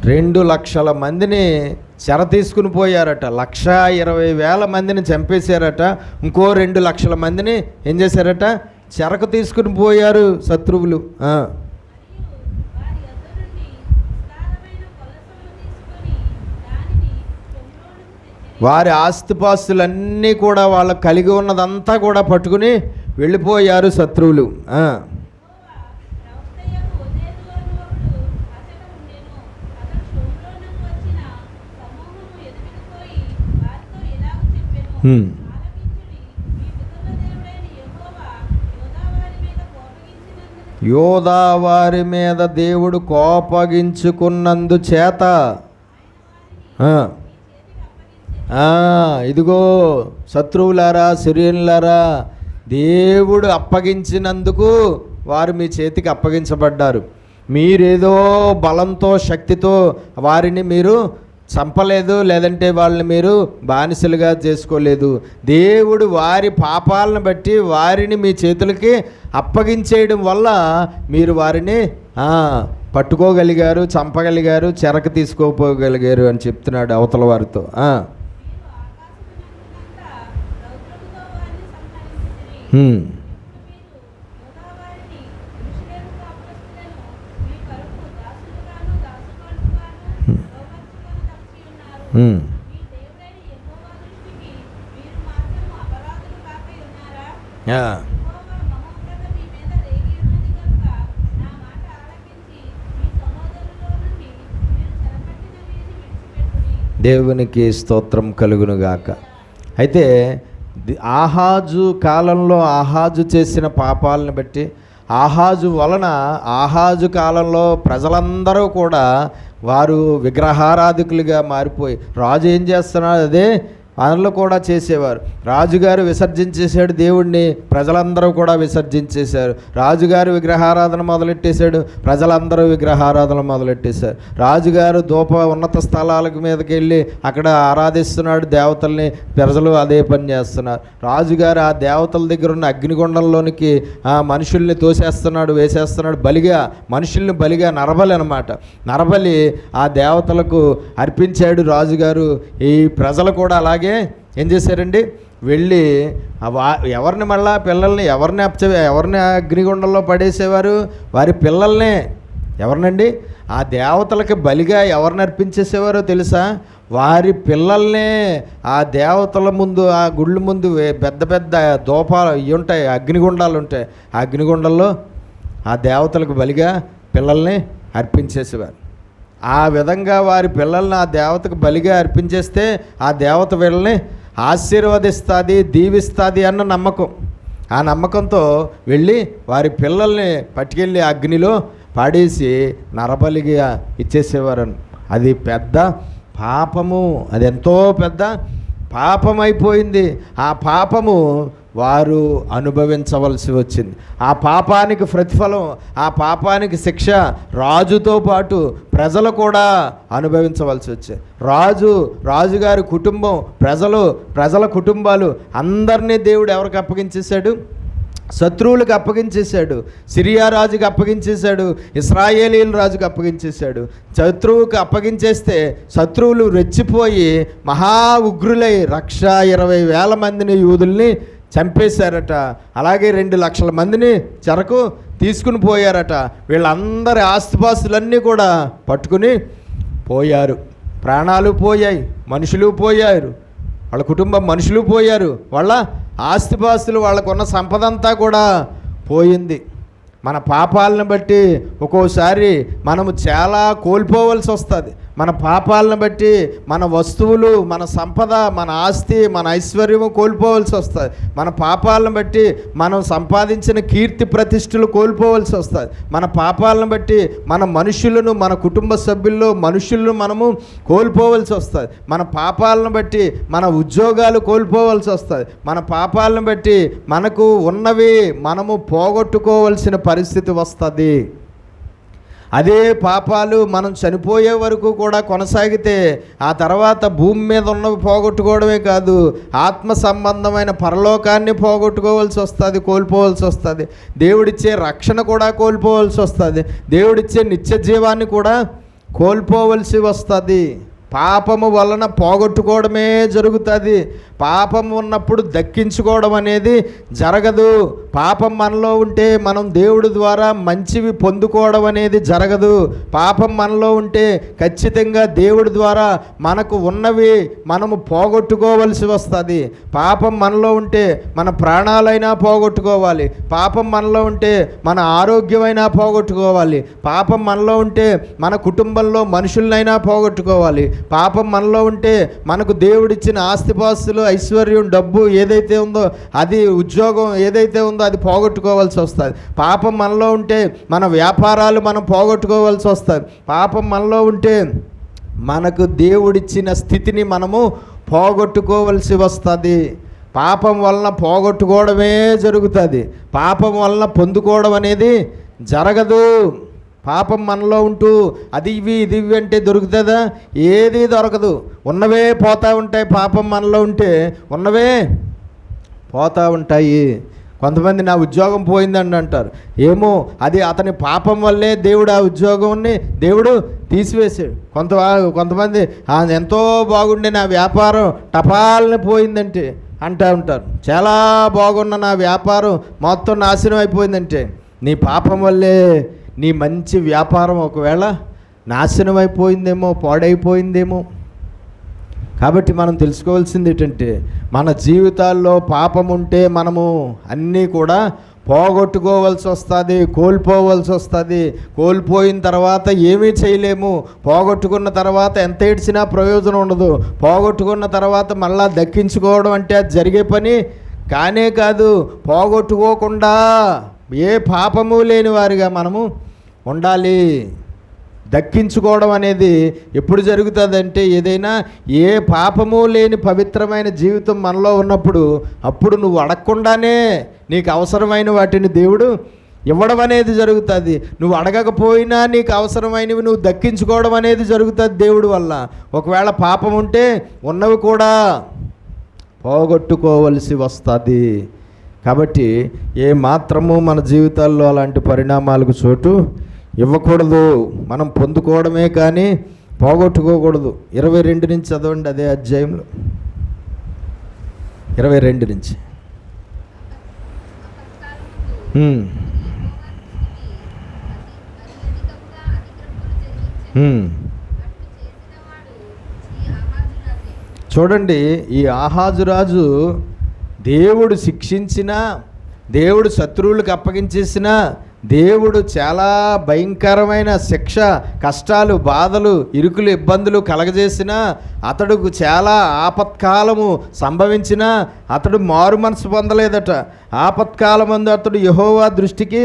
రెండు లక్షల మందిని చెర తీసుకుని పోయారట. 1,20,000 మందిని చంపేశారట. ఇంకో 2 లక్షల మందిని ఏం చేశారట? చెరకు తీసుకుని పోయారు శత్రువులు. వారి ఆస్తిపాస్తులన్నీ కూడా వాళ్ళ కలిగి ఉన్నదంతా కూడా పట్టుకుని వెళ్ళిపోయారు శత్రువులు. యోధా వారి మీద దేవుడు కోపగించుకున్నందు చేత ఇదిగో శత్రువులారా, సిరియన్లారా, దేవుడు అప్పగించినందుకు వారు మీ చేతికి అప్పగించబడ్డారు. మీరేదో బలంతో శక్తితో వారిని మీరు చంపలేదు, లేదంటే వాళ్ళని మీరు బానిసలుగా చేసుకోలేదు. దేవుడు వారి పాపాలను బట్టి వారిని మీ చేతులకి అప్పగించేయడం వల్ల మీరు వారిని పట్టుకోగలిగారు, చంపగలిగారు, చెరకు తీసుకోపోగలిగారు అని చెప్తున్నాడు అవతల వారితో. దేవునికి స్తోత్రం కలుగునుగాక. అయితే ఆహాజు కాలంలో ఆహాజు చేసిన పాపాలను బట్టి, ఆహాజు వలన ఆహాజు కాలంలో ప్రజలందరూ కూడా వారు విగ్రహారాధికులుగా మారిపోయి, రాజు ఏం చేస్తున్నాడు అదే వాళ్ళు కూడా చేసేవారు. రాజుగారు విసర్జించేశాడు దేవుణ్ణి, ప్రజలందరూ కూడా విసర్జించేశారు. రాజుగారు విగ్రహారాధన మొదలెట్టేశాడు, ప్రజలందరూ విగ్రహారాధన మొదలెట్టేశారు. రాజుగారు ఉన్నత స్థలాలకు మీదకి వెళ్ళి అక్కడ ఆరాధిస్తున్నాడు దేవతల్ని, ప్రజలు అదే పని చేస్తున్నారు. రాజుగారు ఆ దేవతల దగ్గర ఉన్న అగ్నిగుండంలోనికి ఆ మనుషుల్ని తోసేస్తున్నాడు, వేసేస్తున్నాడు. మనుషుల్ని బలిగా నరబలి అనమాట. నరబలి ఆ దేవతలకు అర్పించాడు రాజుగారు. ఈ ప్రజలు కూడా అలాగే ఏం చేశారండి, వెళ్ళి ఎవరిని మళ్ళా పిల్లల్ని ఎవరిని అగ్నిగుండంలో పడేసేవారు? వారి పిల్లల్నే. ఎవరినండి? ఆ దేవతలకి బలిగా ఎవరిని అర్పించేసేవారో తెలుసా? వారి పిల్లల్నే. ఆ దేవతల ముందు, ఆ గుళ్ళ ముందు పెద్ద పెద్ద దూపాలు ఇవి ఉంటాయి, అగ్నిగుండాలు ఉంటాయి. ఆ అగ్నిగుండంలో ఆ దేవతలకు బలిగా పిల్లల్ని అర్పించేసేవారు. ఆ విధంగా వారి పిల్లల్ని ఆ దేవతకు బలిగా అర్పించేస్తే ఆ దేవత వీళ్ళని ఆశీర్వదిస్తుంది, దీవిస్తుంది అన్న నమ్మకం. ఆ నమ్మకంతో వెళ్ళి వారి పిల్లల్ని పట్టుకెళ్ళి అగ్నిలో పాడేసి నరబలిగా ఇచ్చేసేవారు. అది పెద్ద పాపము, అది ఎంతో పెద్ద పాపం అయిపోయింది. ఆ పాపము వారు అనుభవించవలసి వచ్చింది. ఆ పాపానికి ప్రతిఫలం, ఆ పాపానికి శిక్ష రాజుతో పాటు ప్రజలు కూడా అనుభవించవలసి వచ్చాయి. రాజుగారి కుటుంబం, ప్రజల కుటుంబాలు అందరినీ దేవుడు ఎవరికి అప్పగించేశాడు? శత్రువులకు అప్పగించేశాడు. సిరియా రాజుకి అప్పగించేశాడు, ఇశ్రాయేలీల రాజుకి అప్పగించేశాడు. శత్రువుకు అప్పగించేస్తే శత్రువులు రెచ్చిపోయి మహా ఉగ్రులై 1,20,000 మందిని యూదుల్ని చంపేశారట. అలాగే 2 లక్షల మందిని చెరకు తీసుకుని పోయారట. వీళ్ళందరి ఆస్తిపాస్తులన్నీ కూడా పట్టుకుని పోయారు. ప్రాణాలు పోయాయి, మనుషులు పోయారు, వాళ్ళ కుటుంబం మనుషులు పోయారు, వాళ్ళ ఆస్తిపాస్తులు, వాళ్ళకున్న సంపద అంతా కూడా పోయింది. మన పాపాలను బట్టి ఒక్కోసారి మనము చాలా కోల్పోవలసి వస్తుంది. మన పాపాలను బట్టి మన వస్తువులు, మన సంపద, మన ఆస్తి, మన ఐశ్వర్యము కోల్పోవలసి వస్తుంది. మన పాపాలను బట్టి మనం సంపాదించిన కీర్తి ప్రతిష్టలు కోల్పోవలసి వస్తుంది. మన పాపాలను బట్టి మన మనుషులను, మన కుటుంబ సభ్యుల్లో మనుషులను మనము కోల్పోవలసి వస్తుంది. మన పాపాలను బట్టి మన ఉద్యోగాలు కోల్పోవలసి వస్తుంది. మన పాపాలను బట్టి మనకు ఉన్నవి మనము పోగొట్టుకోవలసిన పరిస్థితి వస్తుంది. అదే పాపాలు మనం చనిపోయే వరకు కూడా కొనసాగితే ఆ తర్వాత భూమి మీద ఉన్నవి పోగొట్టుకోవడమే కాదు, ఆత్మ సంబంధమైన పరలోకాన్ని పోగొట్టుకోవాల్సి వస్తుంది, కోల్పోవాల్సి వస్తుంది. దేవుడిచ్చే రక్షణ కూడా కోల్పోవాల్సి వస్తుంది. దేవుడిచ్చే నిత్య జీవాన్ని కూడా కోల్పోవలసి వస్తుంది. పాపము వలన పోగొట్టుకోవడమే జరుగుతుంది. పాపం ఉన్నప్పుడు దక్కించుకోవడం అనేది జరగదు. పాపం మనలో ఉంటే మనం దేవుడి ద్వారా మంచివి పొందుకోవడం అనేది జరగదు. పాపం మనలో ఉంటే ఖచ్చితంగా దేవుడి ద్వారా మనకు ఉన్నవి మనము పోగొట్టుకోవలసి వస్తుంది. పాపం మనలో ఉంటే మన ప్రాణాలైనా పోగొట్టుకోవాలి. పాపం మనలో ఉంటే మన ఆరోగ్యమైనా పోగొట్టుకోవాలి. పాపం మనలో ఉంటే మన కుటుంబంలో మనుషులనైనా పోగొట్టుకోవాలి. పాపం మనలో ఉంటే మనకు దేవుడిచ్చిన ఆస్తిపాస్తులు, ఐశ్వర్యం, డబ్బు ఏదైతే ఉందో, అది ఉద్యోగం ఏదైతే ఉందో అది పోగొట్టుకోవాల్సి వస్తుంది. పాపం మనలో ఉంటే మన వ్యాపారాలు మనం పోగొట్టుకోవాల్సి వస్తుంది. పాపం మనలో ఉంటే మనకు దేవుడిచ్చిన స్థితిని మనము పోగొట్టుకోవలసి వస్తుంది. పాపం వలన పోగొట్టుకోవడమే జరుగుతుంది. పాపం వలన పొందుకోవడం అనేది జరగదు. పాపం మనలో ఉంటూ అది ఇవి ఇది ఇవి అంటే దొరుకుతుందా? ఏది దొరకదు. ఉన్నవే పోతూ ఉంటాయి. పాపం మనలో ఉంటే ఉన్నవే పోతూ ఉంటాయి. కొంతమంది నా ఉద్యోగం పోయిందండి అంటారు. ఏమో, అది అతని పాపం వల్లే దేవుడు ఆ ఉద్యోగాన్ని దేవుడు తీసివేశాడు. కొంతమంది ఎంతో బాగుండే నా వ్యాపారం టపాలని పోయిందంటే అంటూ ఉంటారు. చాలా బాగున్న నా వ్యాపారం మొత్తం నాశనం అయిపోయిందంటే నీ పాపం వల్లే నీ మంచి వ్యాపారం ఒకవేళ నాశనం అయిపోయిందేమో, పాడైపోయిందేమో. కాబట్టి మనం తెలుసుకోవాల్సింది ఏంటంటే మన జీవితాల్లో పాపం ఉంటే మనము అన్నీ కూడా పోగొట్టుకోవాల్సి వస్తుంది, కోల్పోవలసి వస్తుంది. కోల్పోయిన తర్వాత ఏమీ చేయలేము. పోగొట్టుకున్న తర్వాత ఎంత ఏడ్చినా ప్రయోజనం ఉండదు. పోగొట్టుకున్న తర్వాత మళ్ళా దక్కించుకోవడం అంటే అది జరిగే పని కానే కాదు. పోగొట్టుకోకుండా ఏ పాపము లేని వారిగా మనము ఉండాలి. దక్కించుకోవడం అనేది ఎప్పుడు జరుగుతుందంటే ఏదైనా ఏ పాపము లేని పవిత్రమైన జీవితం మనలో ఉన్నప్పుడు, అప్పుడు నువ్వు అడగకుండానే నీకు అవసరమైన వాటిని దేవుడు ఇవ్వడం అనేది జరుగుతుంది. నువ్వు అడగకపోయినా నీకు అవసరమైనవి నువ్వు దక్కించుకోవడం అనేది జరుగుతుంది దేవుడి వల్ల. ఒకవేళ పాపం ఉంటే ఉన్నవి కూడా పోగొట్టుకోవలసి వస్తుంది. కాబట్టి ఏ మాత్రము మన జీవితాల్లో అలాంటి పరిణామాలకు చోటు ఇవ్వకూడదు. మనం పొందుకోవడమే కానీ పోగొట్టుకోకూడదు. 22 నుంచి చదవండి, అదే అధ్యాయంలో 22 నుంచి. చూడండి, ఈ ఆహాజు రాజు దేవుడు శిక్షించిన, దేవుడు శత్రువులకు అప్పగించేసిన, దేవుడు చాలా భయంకరమైన శిక్ష, కష్టాలు, బాధలు, ఇరుకులు, ఇబ్బందులు కలగజేసిన, అతడుకు చాలా ఆపత్కాలము సంభవించిన అతడు మారు మనసు పొందలేదట. ఆపత్కాలమందు అతడు యెహోవా దృష్టికి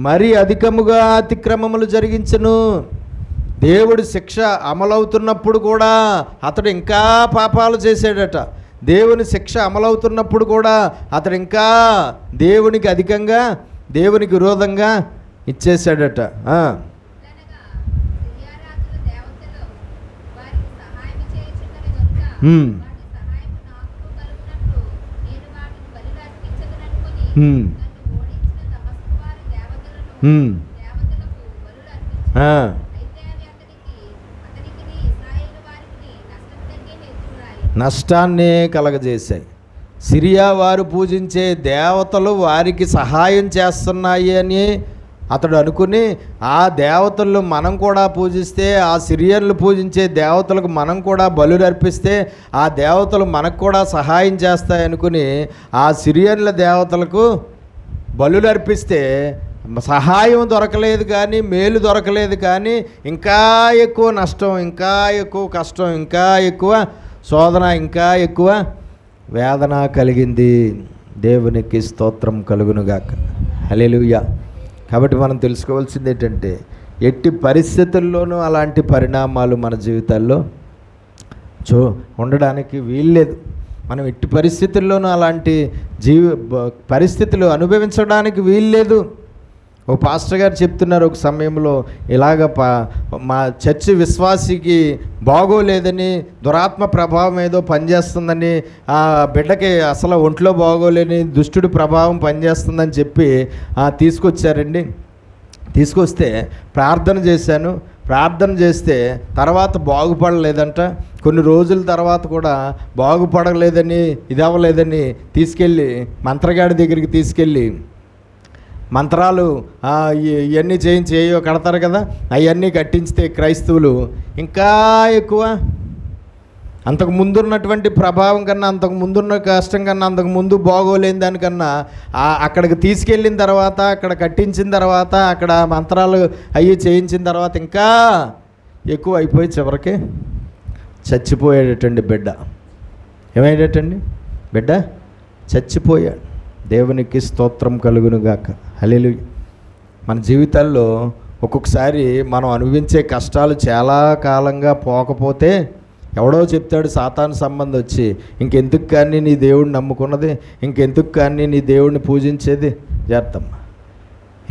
మరీ అధికముగా అతిక్రమములు జరిగించెను. దేవుడి శిక్ష అమలవుతున్నప్పుడు కూడా అతడు ఇంకా పాపాలు చేశాడట. దేవుని శిక్ష అమలవుతున్నప్పుడు కూడా అతడు ఇంకా దేవునికి అధికంగా, దేవునికి విరోధంగా ఇచ్చేశాడట. నష్టాన్నే కలగజేశాయి. సిరియా వారు పూజించే దేవతలు వారికి సహాయం చేస్తున్నాయి అని అతడు అనుకుని ఆ దేవతలను మనం కూడా పూజిస్తే, ఆ సిరియన్లు పూజించే దేవతలకు మనం కూడా బలులు అర్పిస్తే ఆ దేవతలు మనకు కూడా సహాయం చేస్తాయనుకుని ఆ సిరియన్ల దేవతలకు బలులు అర్పిస్తే సహాయం దొరకలేదు, కానీ మేలు దొరకలేదు, కానీ ఇంకా ఎక్కువ నష్టం, ఇంకా ఎక్కువ కష్టం, ఇంకా ఎక్కువ శోధన, ఇంకా ఎక్కువ వేదన కలిగింది. దేవునికి స్తోత్రం కలుగునుగాక. హల్లెలూయా. కాబట్టి మనం తెలుసుకోవాల్సింది ఏంటంటే, ఎట్టి పరిస్థితుల్లోనూ అలాంటి పరిణామాలు మన జీవితాల్లో ఉండడానికి వీల్లేదు. మనం ఎట్టి పరిస్థితుల్లోనూ అలాంటి పరిస్థితులు అనుభవించడానికి వీల్లేదు. ఓ పాస్టర్ గారు చెప్తున్నారు ఒక సమయంలో, ఇలాగ మా చర్చి విశ్వాసికి బాగోలేదని, దురాత్మ ప్రభావం ఏదో పనిచేస్తుందని, ఆ బిడ్డకి అసలు ఒంట్లో బాగోలేని దుష్టుడి ప్రభావం పనిచేస్తుందని చెప్పి తీసుకొచ్చారండి. తీసుకొస్తే ప్రార్థన చేశాను. ప్రార్థన చేస్తే తర్వాత బాగుపడలేదంట. కొన్ని రోజుల తర్వాత కూడా బాగుపడలేదని, ఇది అవ్వలేదని తీసుకెళ్ళి మంత్రగాడి దగ్గరికి తీసుకెళ్ళి మంత్రాలు ఇవన్నీ చేయో కడతారు కదా, అవన్నీ కట్టించితే క్రైస్తవులు ఇంకా ఎక్కువ అంతకు ముందున్నటువంటి ప్రభావం కన్నా, అంతకు ముందున్న కష్టం కన్నా, అంతకు ముందు బాగోలేని దానికన్నా అక్కడికి తీసుకెళ్ళిన తర్వాత, అక్కడ కట్టించిన తర్వాత, అక్కడ మంత్రాలు అవి చేయించిన తర్వాత ఇంకా ఎక్కువ అయిపోయి చివరికి చచ్చిపోయాడటండి బిడ్డ. ఏమయ్యాడటండి బిడ్డ? చచ్చిపోయాడు. దేవునికి స్తోత్రం కలుగునుగాక. హల్లెలూయా. మన జీవితాల్లో ఒక్కొక్కసారి మనం అనుభవించే కష్టాలు చాలా కాలంగా పోకపోతే ఎవడో చెప్తాడు, సాతాను సంబంధం వచ్చి, ఇంకెందుకు కానీ నీ దేవుడిని నమ్ముకున్నది, ఇంకెందుకు కానీ నీ దేవుడిని పూజించేది, జాగ్రత్తమ్మ,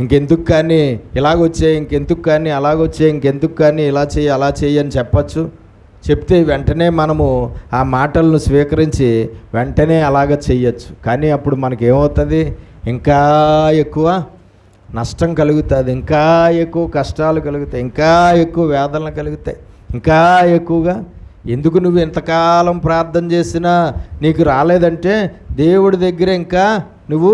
ఇంకెందుకు కానీ ఇలాగొచ్చే, ఇంకెందుకు కానీ అలాగొచ్చే, ఇంకెందుకు కానీ ఇలా చెయ్యి అలా చెయ్యి అని చెప్పచ్చు. చెప్తే వెంటనే మనము ఆ మాటలను స్వీకరించి వెంటనే అలాగ చెయ్యొచ్చు. కానీ అప్పుడు మనకేమవుతుంది? ఇంకా ఎక్కువ నష్టం కలుగుతుంది, ఇంకా ఎక్కువ కష్టాలు కలుగుతాయి, ఇంకా ఎక్కువ వేదనలు కలుగుతాయి, ఇంకా ఎక్కువగా. ఎందుకు నువ్వు ఇంతకాలం ప్రార్థన చేసినా నీకు రాలేదంటే దేవుడి దగ్గర ఇంకా నువ్వు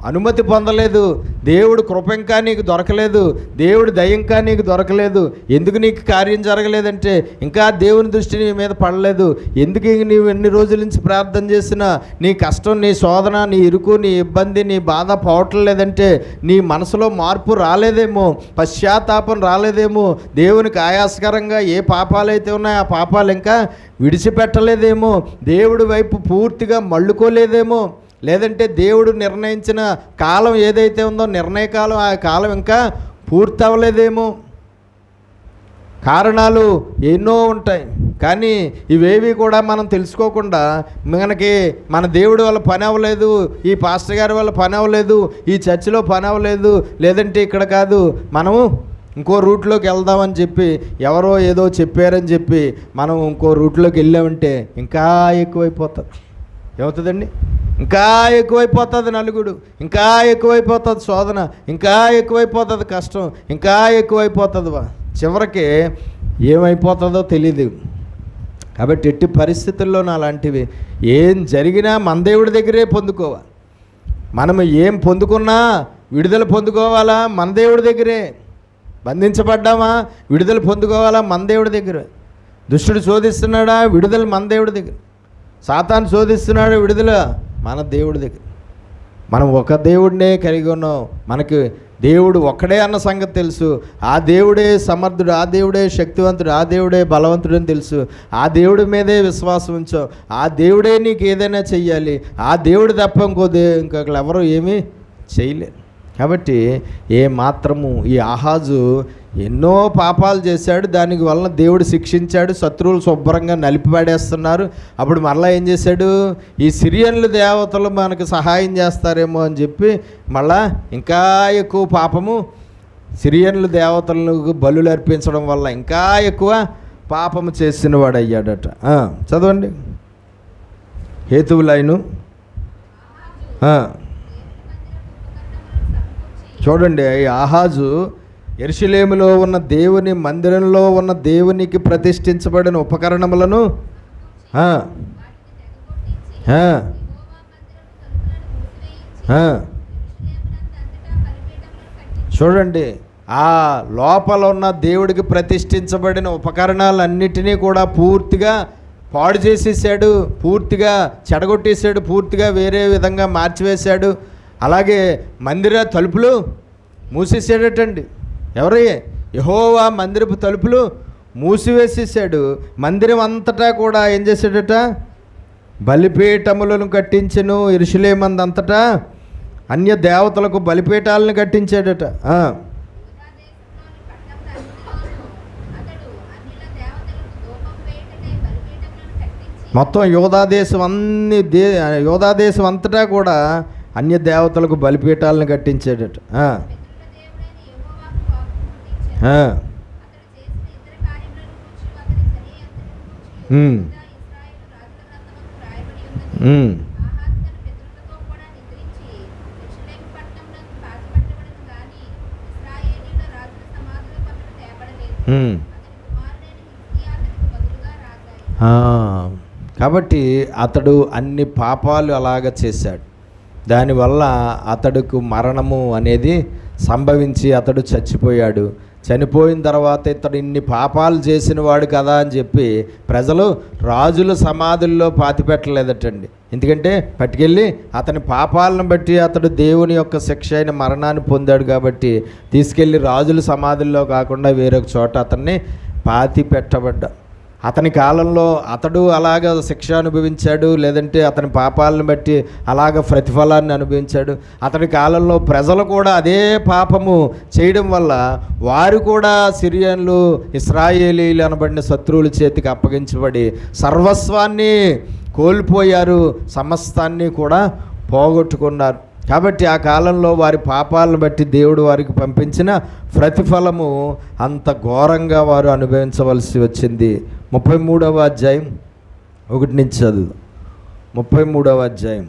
అనుమతి పొందలేదు, దేవుడు కృప ఇంకా నీకు దొరకలేదు, దేవుడి దయ ఇంకా నీకు దొరకలేదు. ఎందుకు నీకు కార్యం జరగలేదంటే ఇంకా దేవుని దృష్టి నీ మీద పడలేదు. ఎందుకు నీవు ఎన్ని రోజుల నుంచి ప్రార్థన చేసినా నీ కష్టం, నీ శోధన, నీ ఇరుకు, నీ ఇబ్బంది, నీ బాధ పోవట్లేదంటే నీ మనసులో మార్పు రాలేదేమో, పశ్చాత్తాపం రాలేదేమో, దేవునికి ఆయాసకరంగా ఏ పాపాలైతే ఉన్నాయో ఆ పాపాలు ఇంకా విడిచిపెట్టలేదేమో, దేవుడి వైపు పూర్తిగా మళ్ళుకోలేదేమో, లేదంటే దేవుడు నిర్ణయించిన కాలం ఏదైతే ఉందో నిర్ణయకాలం, ఆ కాలం ఇంకా పూర్తి అవ్వలేదేమో. కారణాలు ఎన్నో ఉంటాయి, కానీ ఇవేవి కూడా మనం తెలుసుకోకుండా మనకి మన దేవుడి వల్ల పని అవ్వలేదు, ఈ పాస్టర్ గారి వల్ల పని అవ్వలేదు, ఈ చర్చిలో పని అవ్వలేదు, లేదంటే ఇక్కడ కాదు, మనము ఇంకో రూట్లోకి వెళ్దామని చెప్పి ఎవరో ఏదో చెప్పారని చెప్పి మనం ఇంకో రూట్లోకి వెళ్ళామంటే ఇంకా ఎక్కువైపోతుంది. ఏమవుతుందండి? ఇంకా ఎక్కువైపోతుంది నలుగుడు, ఇంకా ఎక్కువైపోతుంది శోధన, ఇంకా ఎక్కువైపోతుంది కష్టం, ఇంకా ఎక్కువైపోతుంది. చివరికి ఏమైపోతుందో తెలియదు. కాబట్టి ఎట్టి పరిస్థితుల్లోనూ అలాంటివి ఏం జరిగినా మన దేవుడి దగ్గరే పొందుకోవాలి. మనం ఏం పొందుకున్నా విడుదల పొందుకోవాలా మన దేవుడి దగ్గరే. బంధించబడ్డామా విడుదల పొందుకోవాలా మన దేవుడి దగ్గర. దుష్టుడు శోధిస్తున్నాడా విడుదల మన దేవుడి దగ్గర. సాతాను శోధిస్తున్నాడు విడుదల మన దేవుడి దగ్గర. మనం ఒక దేవుడినే కలిగి ఉన్నాం. మనకి దేవుడు ఒక్కడే అన్న సంగతి తెలుసు. ఆ దేవుడే సమర్థుడు, ఆ దేవుడే శక్తివంతుడు, ఆ దేవుడే బలవంతుడు అని తెలుసు. ఆ దేవుడి మీదే విశ్వాసం ఉంచాం. ఆ దేవుడే నీకు ఏదైనా చెయ్యాలి. ఆ దేవుడు తప్ప ఇంకొకరు ఎవరు ఏమీ చేయలేరు. కాబట్టి ఏ మాత్రము ఈ ఆహాజు ఎన్నో పాపాలు చేశాడు, దానికి వలన దేవుడు శిక్షించాడు, శత్రువులు శుభ్రంగా నలిపిపడేస్తున్నారు. అప్పుడు మళ్ళీ ఏం చేశాడు? ఈ సిరియన్లు దేవతలు మనకు సహాయం చేస్తారేమో అని చెప్పి మళ్ళా ఇంకా ఎక్కువ పాపము, సిరియన్లు దేవతలకు బలులు అర్పించడం వల్ల ఇంకా ఎక్కువ పాపము చేసిన వాడు అయ్యాడట. చదవండి హేతువులైను. చూడండి, ఈ ఆహాజు యెరూషలేములో ఉన్న దేవుని మందిరంలో ఉన్న దేవునికి ప్రతిష్ఠించబడిన ఉపకరణములను చూడండి, ఆ లోపల ఉన్న దేవుడికి ప్రతిష్ఠించబడిన ఉపకరణాలన్నిటినీ కూడా పూర్తిగా పాడు చేసేసాడు, పూర్తిగా చెడగొట్టేశాడు, పూర్తిగా వేరే విధంగా మార్చివేశాడు. అలాగే మందిర తలుపులు మూసేసాడటండి. ఎవరయ్యే? యెహోవా మందిరపు తలుపులు మూసివేసేసాడు. మందిరం అంతటా కూడా ఏం చేశాడట? బలిపీఠములను కట్టించెను. యెరూషలేమందంతటా అన్య దేవతలకు బలిపీఠాలను కట్టించాడట. మొత్తం యోధాదేశం అంతటా కూడా అన్య దేవతలకు బలిపీఠాలను కట్టించాడట. కాబట్టి అతడు అన్ని పాపాలు అలాగ చేశాడు. దానివల్ల అతడుకు మరణము అనేది సంభవించి అతడు చచ్చిపోయాడు. చనిపోయిన తర్వాత ఇతడు ఇన్ని పాపాలు చేసిన వాడు కదా అని చెప్పి ప్రజలు రాజుల సమాధుల్లో పాతిపెట్టలేదటండి. ఎందుకంటే పట్టుకెళ్ళి అతని పాపాలను బట్టి అతడు దేవుని యొక్క శిక్ష అయిన మరణాన్ని పొందాడు కాబట్టి తీసుకెళ్ళి రాజుల సమాధుల్లో కాకుండా వేరొక చోట అతన్ని పాతి పెట్టబడ్డా. అతని కాలంలో అతడు అలాగ శిక్ష అనుభవించాడు, లేదంటే అతని పాపాలను బట్టి అలాగ ప్రతిఫలాన్ని అనుభవించాడు. అతని కాలంలో ప్రజలు కూడా అదే పాపము చేయడం వల్ల వారు కూడా సిరియన్లు, ఇశ్రాయేలీలు అనబడిన శత్రువుల చేతికి అప్పగించబడి సర్వస్వాన్ని కోల్పోయారు, సమస్తాన్ని కూడా పోగొట్టుకున్నారు. కాబట్టి ఆ కాలంలో వారి పాపాలను బట్టి దేవుడు వారికి పంపించిన ప్రతిఫలము అంత ఘోరంగా వారు అనుభవించవలసి వచ్చింది. 33వ అధ్యాయం 1 నుంచి చదువు. 33వ అధ్యాయం.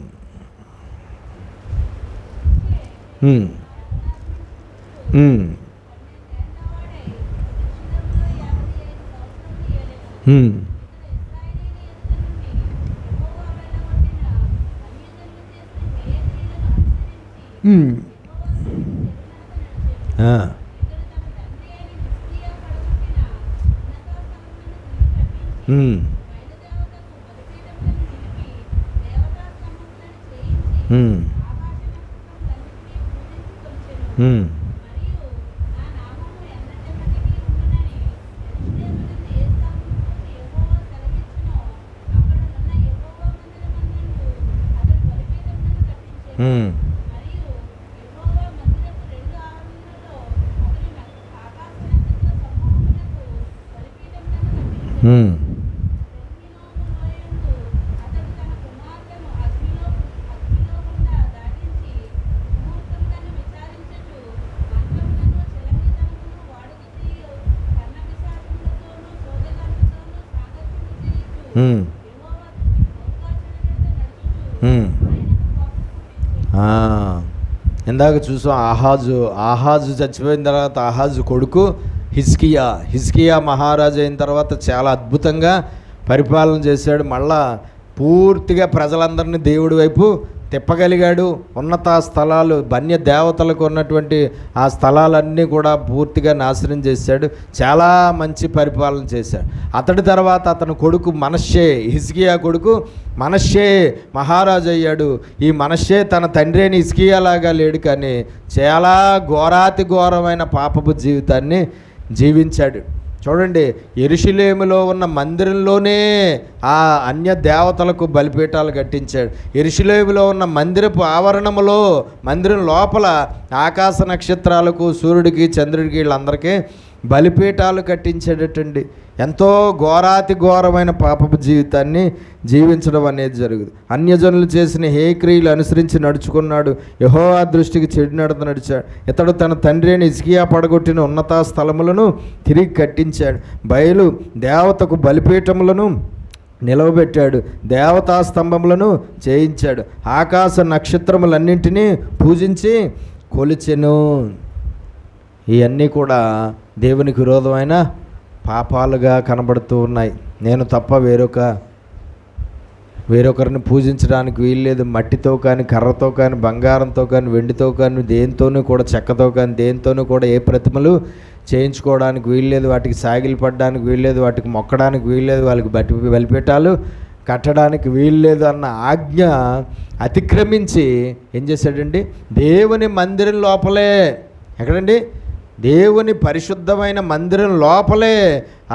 ఇందాక చూసాం ఆహాజు చచ్చిపోయిన తర్వాత ఆహాజు కొడుకు హిజ్కియా మహారాజు అయిన తర్వాత చాలా అద్భుతంగా పరిపాలన చేశాడు. మళ్ళా పూర్తిగా ప్రజలందరినీ దేవుడి వైపు తిప్పగలిగాడు. ఉన్నత స్థలాలు, బన్య దేవతలకు ఉన్నటువంటి ఆ స్థలాలన్నీ కూడా పూర్తిగా నాశనం చేశాడు. చాలా మంచి పరిపాలన చేశాడు. అతడి తర్వాత అతని కొడుకు మనష్షే, హిజ్కియా కొడుకు మనష్షే మహారాజు అయ్యాడు. ఈ మనష్షే తన తండ్రి అయిన హిజ్కియా లాగా లేడు, కానీ చాలా ఘోరాతి ఘోరమైన పాపపు జీవితాన్ని జీవించాడు. చూడండి, యెరూషలేములో ఉన్న మందిరంలోనే ఆ అన్య దేవతలకు బలిపీఠాలు కట్టించాడు. యెరూషలేములో ఉన్న మందిరపు ఆవరణములో, మందిరం లోపల ఆకాశ నక్షత్రాలకు, సూర్యుడికి, చంద్రుడికి, వీళ్ళందరికీ బలిపీఠాలు కట్టించేటట్టండి. ఎంతో ఘోరాతి ఘోరమైన పాపపు జీవితాన్ని జీవించడం అనేది జరుగుతుంది. అన్యజనులు చేసిన హేక్రియలు అనుసరించి నడుచుకున్నాడు. యెహోవా దృష్టికి చెడు నడత నడిచాడు. ఇతడు తన తండ్రి అయిన హిజ్కియా పడగొట్టిన ఉన్నత స్థలములను తిరిగి కట్టించాడు. బయలు దేవతకు బలిపీఠములను నిలవబెట్టాడు. దేవతా స్తంభములను చేయించాడు. ఆకాశ నక్షత్రములన్నింటినీ పూజించి కొలిచెను. ఇవన్నీ కూడా దేవునికి విరోధమైన పాపాలుగా కనబడుతూ ఉన్నాయి. నేను తప్ప వేరొక వేరొకరిని పూజించడానికి వీల్లేదు. మట్టితో కానీ, కర్రతో కానీ, బంగారంతో కానీ, వెండితో కానీ, దేనితోనూ కూడా, చెక్కతో కానీ దేనితోనూ కూడా ఏ ప్రతిమలు చేయించుకోవడానికి వీల్లేదు. వాటికి సాగిలు పడడానికి వీల్లేదు, వాటికి మొక్కడానికి వీల్లేదు, వాళ్ళకి బలిపీఠాలు కట్టడానికి వీల్లేదు అన్న ఆజ్ఞ అతిక్రమించి ఏం చేశాడండి? దేవుని మందిరం లోపలే, ఎక్కడండి? దేవుని పరిశుద్ధమైన మందిరం లోపలే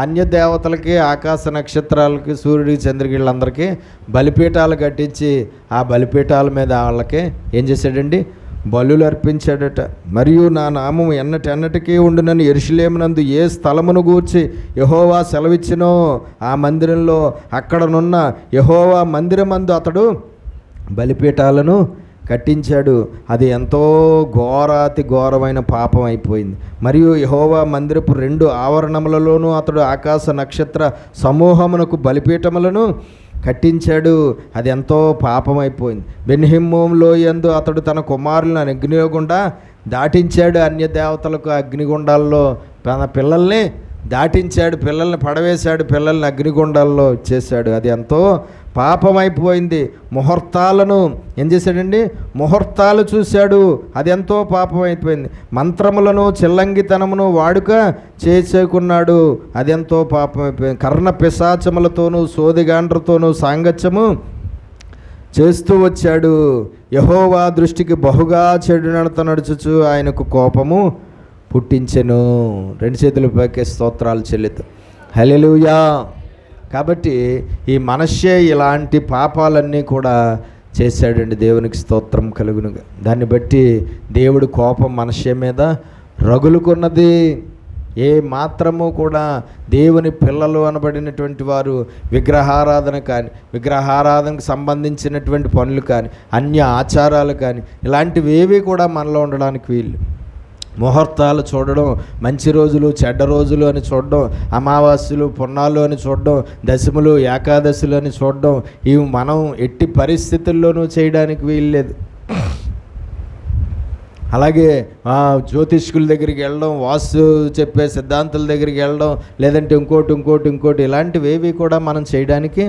అన్య దేవతలకి, ఆకాశ నక్షత్రాలకి, సూర్యుడికి, చంద్రుడికి, వీళ్ళందరికీ బలిపీఠాలు కట్టించి ఆ బలిపీఠాల మీద వాళ్ళకి ఏం చేశాడండి? బలులు అర్పించాడట. మరియు నా నామం ఎన్నటికీ ఉండునని యెరూషలేమునందు ఏ స్థలమును గూర్చి యెహోవా సెలవిచ్చినో ఆ మందిరంలో అక్కడనున్న యెహోవా మందిరమందు అతడు బలిపీఠాలను కట్టించాడు. అది ఎంతో ఘోరాతి ఘోరమైన పాపం అయిపోయింది. మరియు యెహోవా మందిరపు 2 ఆవరణములలోనూ అతడు ఆకాశ నక్షత్ర సమూహమునకు బలిపీఠములను కట్టించాడు. అది ఎంతో పాపం అయిపోయింది. బెన్హిమ్మోంలో యందు అతడు తన కుమారులను అగ్నిలో గుండా దాటించాడు. అన్య దేవతలకు అగ్నిగుండాల్లో తన పిల్లల్ని దాటించాడు, పిల్లల్ని పడవేశాడు, పిల్లల్ని అగ్నిగుండాల్లో చేశాడు. అది ఎంతో పాపమైపోయింది. ముహూర్తాలను ఏం చేశాడండి? ముహూర్తాలు చూశాడు. అది ఎంతో పాపమైపోయింది. మంత్రములను, చిల్లంగితనమును వాడుక చేసుకున్నాడు. అది ఎంతో పాపమైపోయింది. కర్ణ పిశాచములతోనూ సోదిగాండ్రతోనూ సాంగత్యము చేస్తూ వచ్చాడు. యెహోవా దృష్టికి బహుగా చెడు నడత నడుచుచు ఆయనకు కోపము పుట్టించెను. 2 చేతుల పైకి స్తోత్రాలు చెల్లిద్దాం. హల్లెలూయా. కాబట్టి ఈ మనష్షే ఇలాంటి పాపాలన్నీ కూడా చేశాడండి. దేవునికి స్తోత్రం కలుగునుగా. దాన్ని బట్టి దేవుడి కోపం మనష్షే మీద రగులుకున్నది. ఏ మాత్రము కూడా దేవుని పిల్లలు అనబడినటువంటి వారు విగ్రహారాధన కానీ, విగ్రహారాధనకు సంబంధించినటువంటి పనులు కానీ, అన్య ఆచారాలు కానీ, ఇలాంటివేవి కూడా మనలో ఉండడానికి వీలు. ముహూర్తాలు చూడడం, మంచి రోజులు, చెడ్డ రోజులు అని చూడడం, అమావాస్యలు, పున్నాలు అని చూడడం, దశములు, ఏకాదశులు అని చూడడం, ఇవి మనం ఎట్టి పరిస్థితుల్లోనూ చేయడానికి వీల్లేదు. అలాగే జ్యోతిష్కుల దగ్గరికి వెళ్ళడం, వాస్తు చెప్పే సిద్ధాంతుల దగ్గరికి వెళ్ళడం, లేదంటే ఇంకోటి ఇలాంటివేవి కూడా మనం చేయడానికి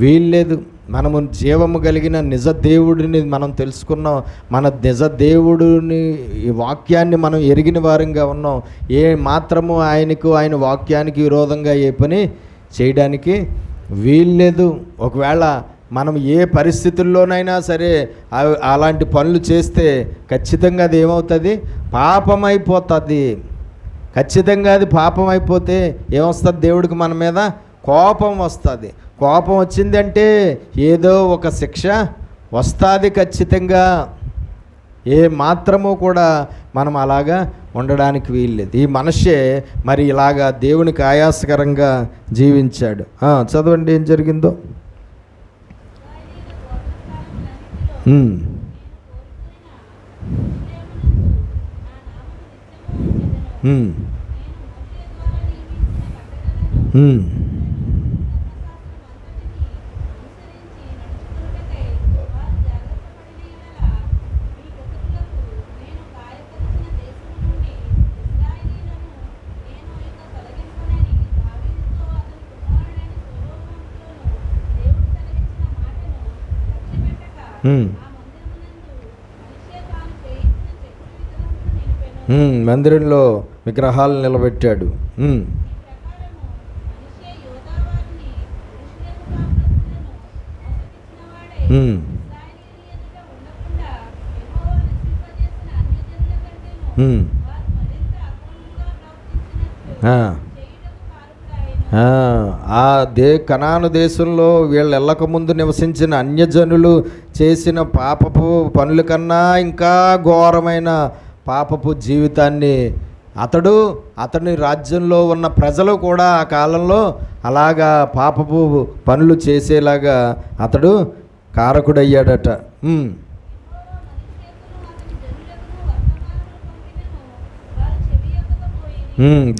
వీల్లేదు. మనము జీవము కలిగిన నిజ దేవుడిని మనం తెలుసుకున్నాం. మన నిజ దేవుడిని, ఈ వాక్యాన్ని మనం ఎరిగిన వారంగా ఉన్నాం. ఏ మాత్రము ఆయనకు, ఆయన వాక్యానికి విరోధంగా ఏ పని చేయడానికి వీల్లేదు. ఒకవేళ మనం ఏ పరిస్థితుల్లోనైనా సరే అలాంటి పనులు చేస్తే ఖచ్చితంగా అది ఏమవుతుంది? పాపమైపోతుంది. ఖచ్చితంగా అది పాపం అయిపోతే ఏమొస్తుంది? దేవుడికి మన మీద కోపం వస్తుంది. కోపం వచ్చిందంటే ఏదో ఒక శిక్ష వస్తుంది ఖచ్చితంగా. ఏ మాత్రము కూడా మనం అలాగా ఉండడానికి వీల్లేదు. ఈ మనిషే మరి ఇలాగా దేవునికి ఆయాసకరంగా జీవించాడు. చదవండి ఏం జరిగిందో. మందిరంలో విగ్రహాలు నిలబెట్టాడు. కనాను దేశంలో వీళ్ళు వెళ్ళకముందు నివసించిన అన్యజనులు చేసిన పాపపు పనుల కన్నా ఇంకా ఘోరమైన పాపపు జీవితాన్ని అతని రాజ్యంలో ఉన్న ప్రజలు కూడా ఆ కాలంలో అలాగా పాపపు పనులు చేసేలాగా అతడు కారకుడయ్యాడట.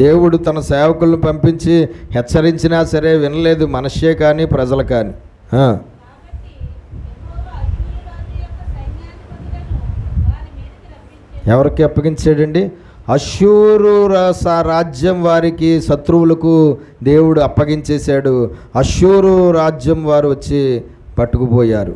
దేవుడు తన సేవకులను పంపించి హెచ్చరించినా సరే వినలేదు మనష్యే కానీ, ప్రజలు కానీ. ఎవరికి అప్పగించాడండి? అష్షూరు రాజ్యం వారికి, శత్రువులకు దేవుడు అప్పగించేశాడు. అష్షూరు రాజ్యం వారు వచ్చి పట్టుకుపోయారు.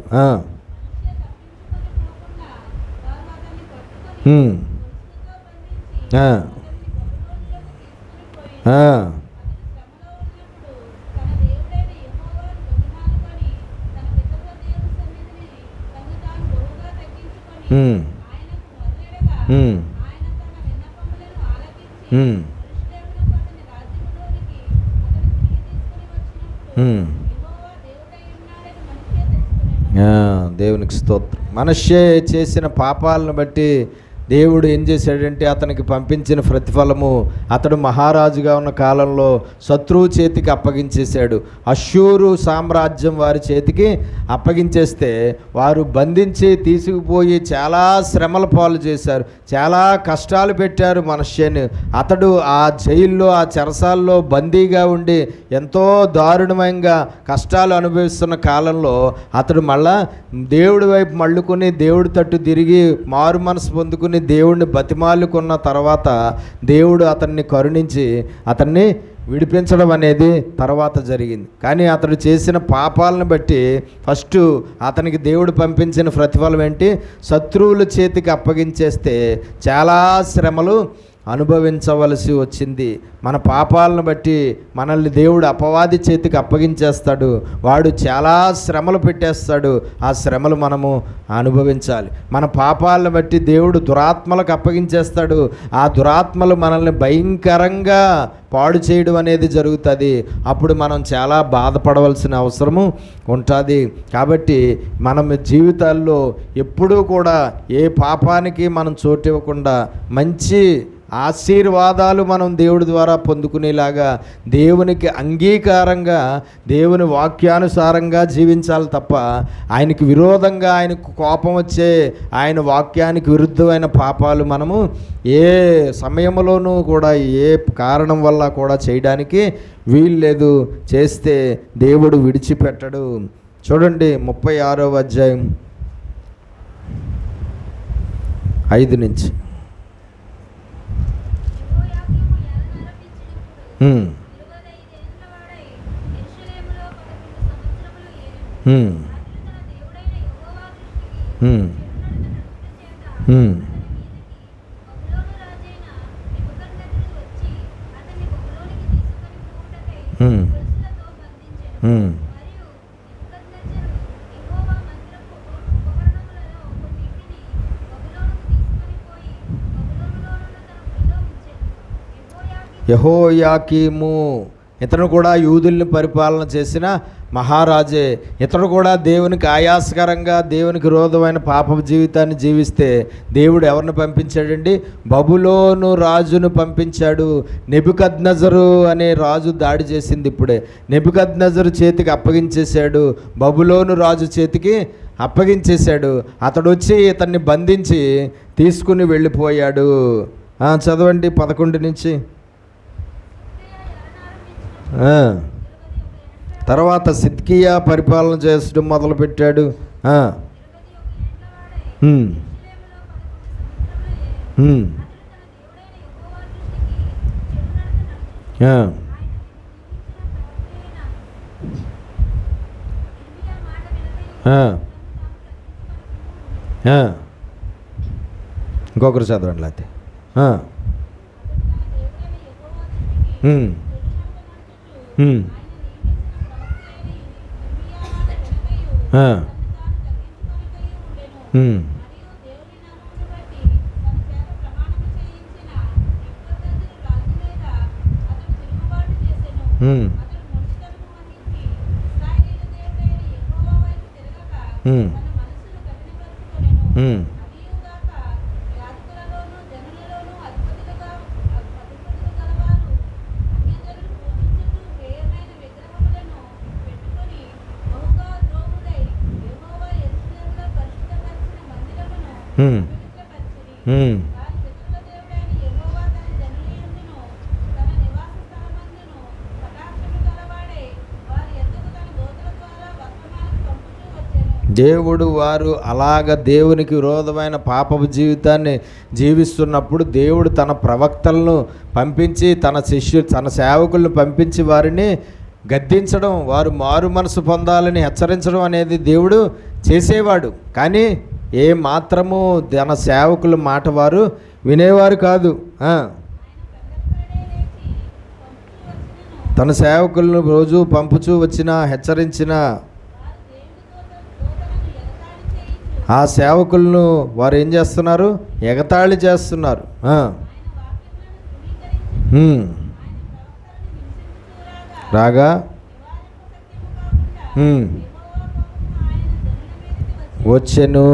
దేవునికి స్తోత్రం. మనష్షే చేసిన పాపాలను బట్టి దేవుడు ఏం చేశాడంటే అతనికి పంపించిన ప్రతిఫలము అతడు మహారాజుగా ఉన్న కాలంలో శత్రువు చేతికి అప్పగించేశాడు. అష్షూరు సామ్రాజ్యం వారి చేతికి అప్పగించేస్తే వారు బంధించి తీసుకుపోయి చాలా శ్రమల పాలు చేశారు, చాలా కష్టాలు పెట్టారు మనష్యేని. అతడు ఆ జైల్లో ఆ చెరసాల్లో బందీగా ఉండి ఎంతో దారుణంగా కష్టాలు అనుభవిస్తున్న కాలంలో అతడు మళ్ళా దేవుడి వైపు మళ్ళుకొని దేవుడి తట్టు తిరిగి మారు మనసు పొందుకుని దేవుడిని బతిమాలుకున్న తర్వాత దేవుడు అతన్ని కరుణించి అతన్ని విడిపించడం అనేది తర్వాత జరిగింది. కానీ అతడు చేసిన పాపాలను బట్టి ఫస్ట్ అతనికి దేవుడు పంపించిన ప్రతిఫలం ఏంటి? శత్రువుల చేతికి అప్పగించేస్తే చాలా శ్రమలు అనుభవించవలసి వచ్చింది. మన పాపాలను బట్టి మనల్ని దేవుడు అపవాది చేతికి అప్పగించేస్తాడు. వాడు చాలా శ్రమలు పెట్టేస్తాడు. ఆ శ్రమలు మనము అనుభవించాలి. మన పాపాలను బట్టి దేవుడు దురాత్మలకు అప్పగించేస్తాడు. ఆ దురాత్మలు మనల్ని భయంకరంగా పాడు చేయడం అనేది జరుగుతుంది. అప్పుడు మనం చాలా బాధపడవలసిన అవసరము ఉంటుంది. కాబట్టి మనం జీవితాల్లో ఎప్పుడూ కూడా ఏ పాపానికి మనం చోటు ఇవ్వకుండా మంచి ఆశీర్వాదాలు మనం దేవుడి ద్వారా పొందుకునేలాగా దేవునికి అంగీకారంగా దేవుని వాక్యానుసారంగా జీవించాలి తప్ప ఆయనకి విరోధంగా ఆయనకు కోపం వచ్చే ఆయన వాక్యానికి విరుద్ధమైన పాపాలు మనము ఏ సమయంలోనూ కూడా ఏ కారణం వల్ల కూడా చేయడానికి వీల్లేదు. చేస్తే దేవుడు విడిచిపెట్టడు. చూడండి 36వ అధ్యాయం 5 నుంచి. యెహోయాకీము ఇతను కూడా యూదుల్ని పరిపాలన చేసిన మహారాజే. ఇతడు కూడా దేవునికి ఆయాసకరంగా దేవునికి విరోధమైన పాప జీవితాన్ని జీవిస్తే దేవుడు ఎవరిని పంపించాడండి? బబులోను రాజును పంపించాడు. నెబుకద్నెజరు అనే రాజు దాడి చేసింది. ఇప్పుడే నెబుకద్నెజరు చేతికి అప్పగించేశాడు. బబులోను రాజు చేతికి అప్పగించేశాడు. అతడు వచ్చి ఇతన్ని బంధించి తీసుకుని వెళ్ళిపోయాడు. చదవండి 11 నుంచి. తర్వాత సిద్కియా పరిపాలన చేయడం మొదలుపెట్టాడు. ఇంకొకరు చదవండి లేకపోతే. దేవుడు వారు అలాగ దేవునికి విరోధమైన పాపపు జీవితాన్ని జీవిస్తున్నప్పుడు దేవుడు తన ప్రవక్తలను పంపించి తన సేవకులను పంపించి వారిని గద్దించడం, వారు మారు మనసు పొందాలని హెచ్చరించడం అనేది దేవుడు చేసేవాడు. కానీ ఏ మాత్రము తన సేవకుల మాట వారు వినేవారు కాదు. తన సేవకులను రోజు పంపుచూ వచ్చిన హెచ్చరించిన ఆ సేవకులను వారు ఏం చేస్తున్నారు? ఎగతాళి చేస్తున్నారు. రాగా వచ్చెను.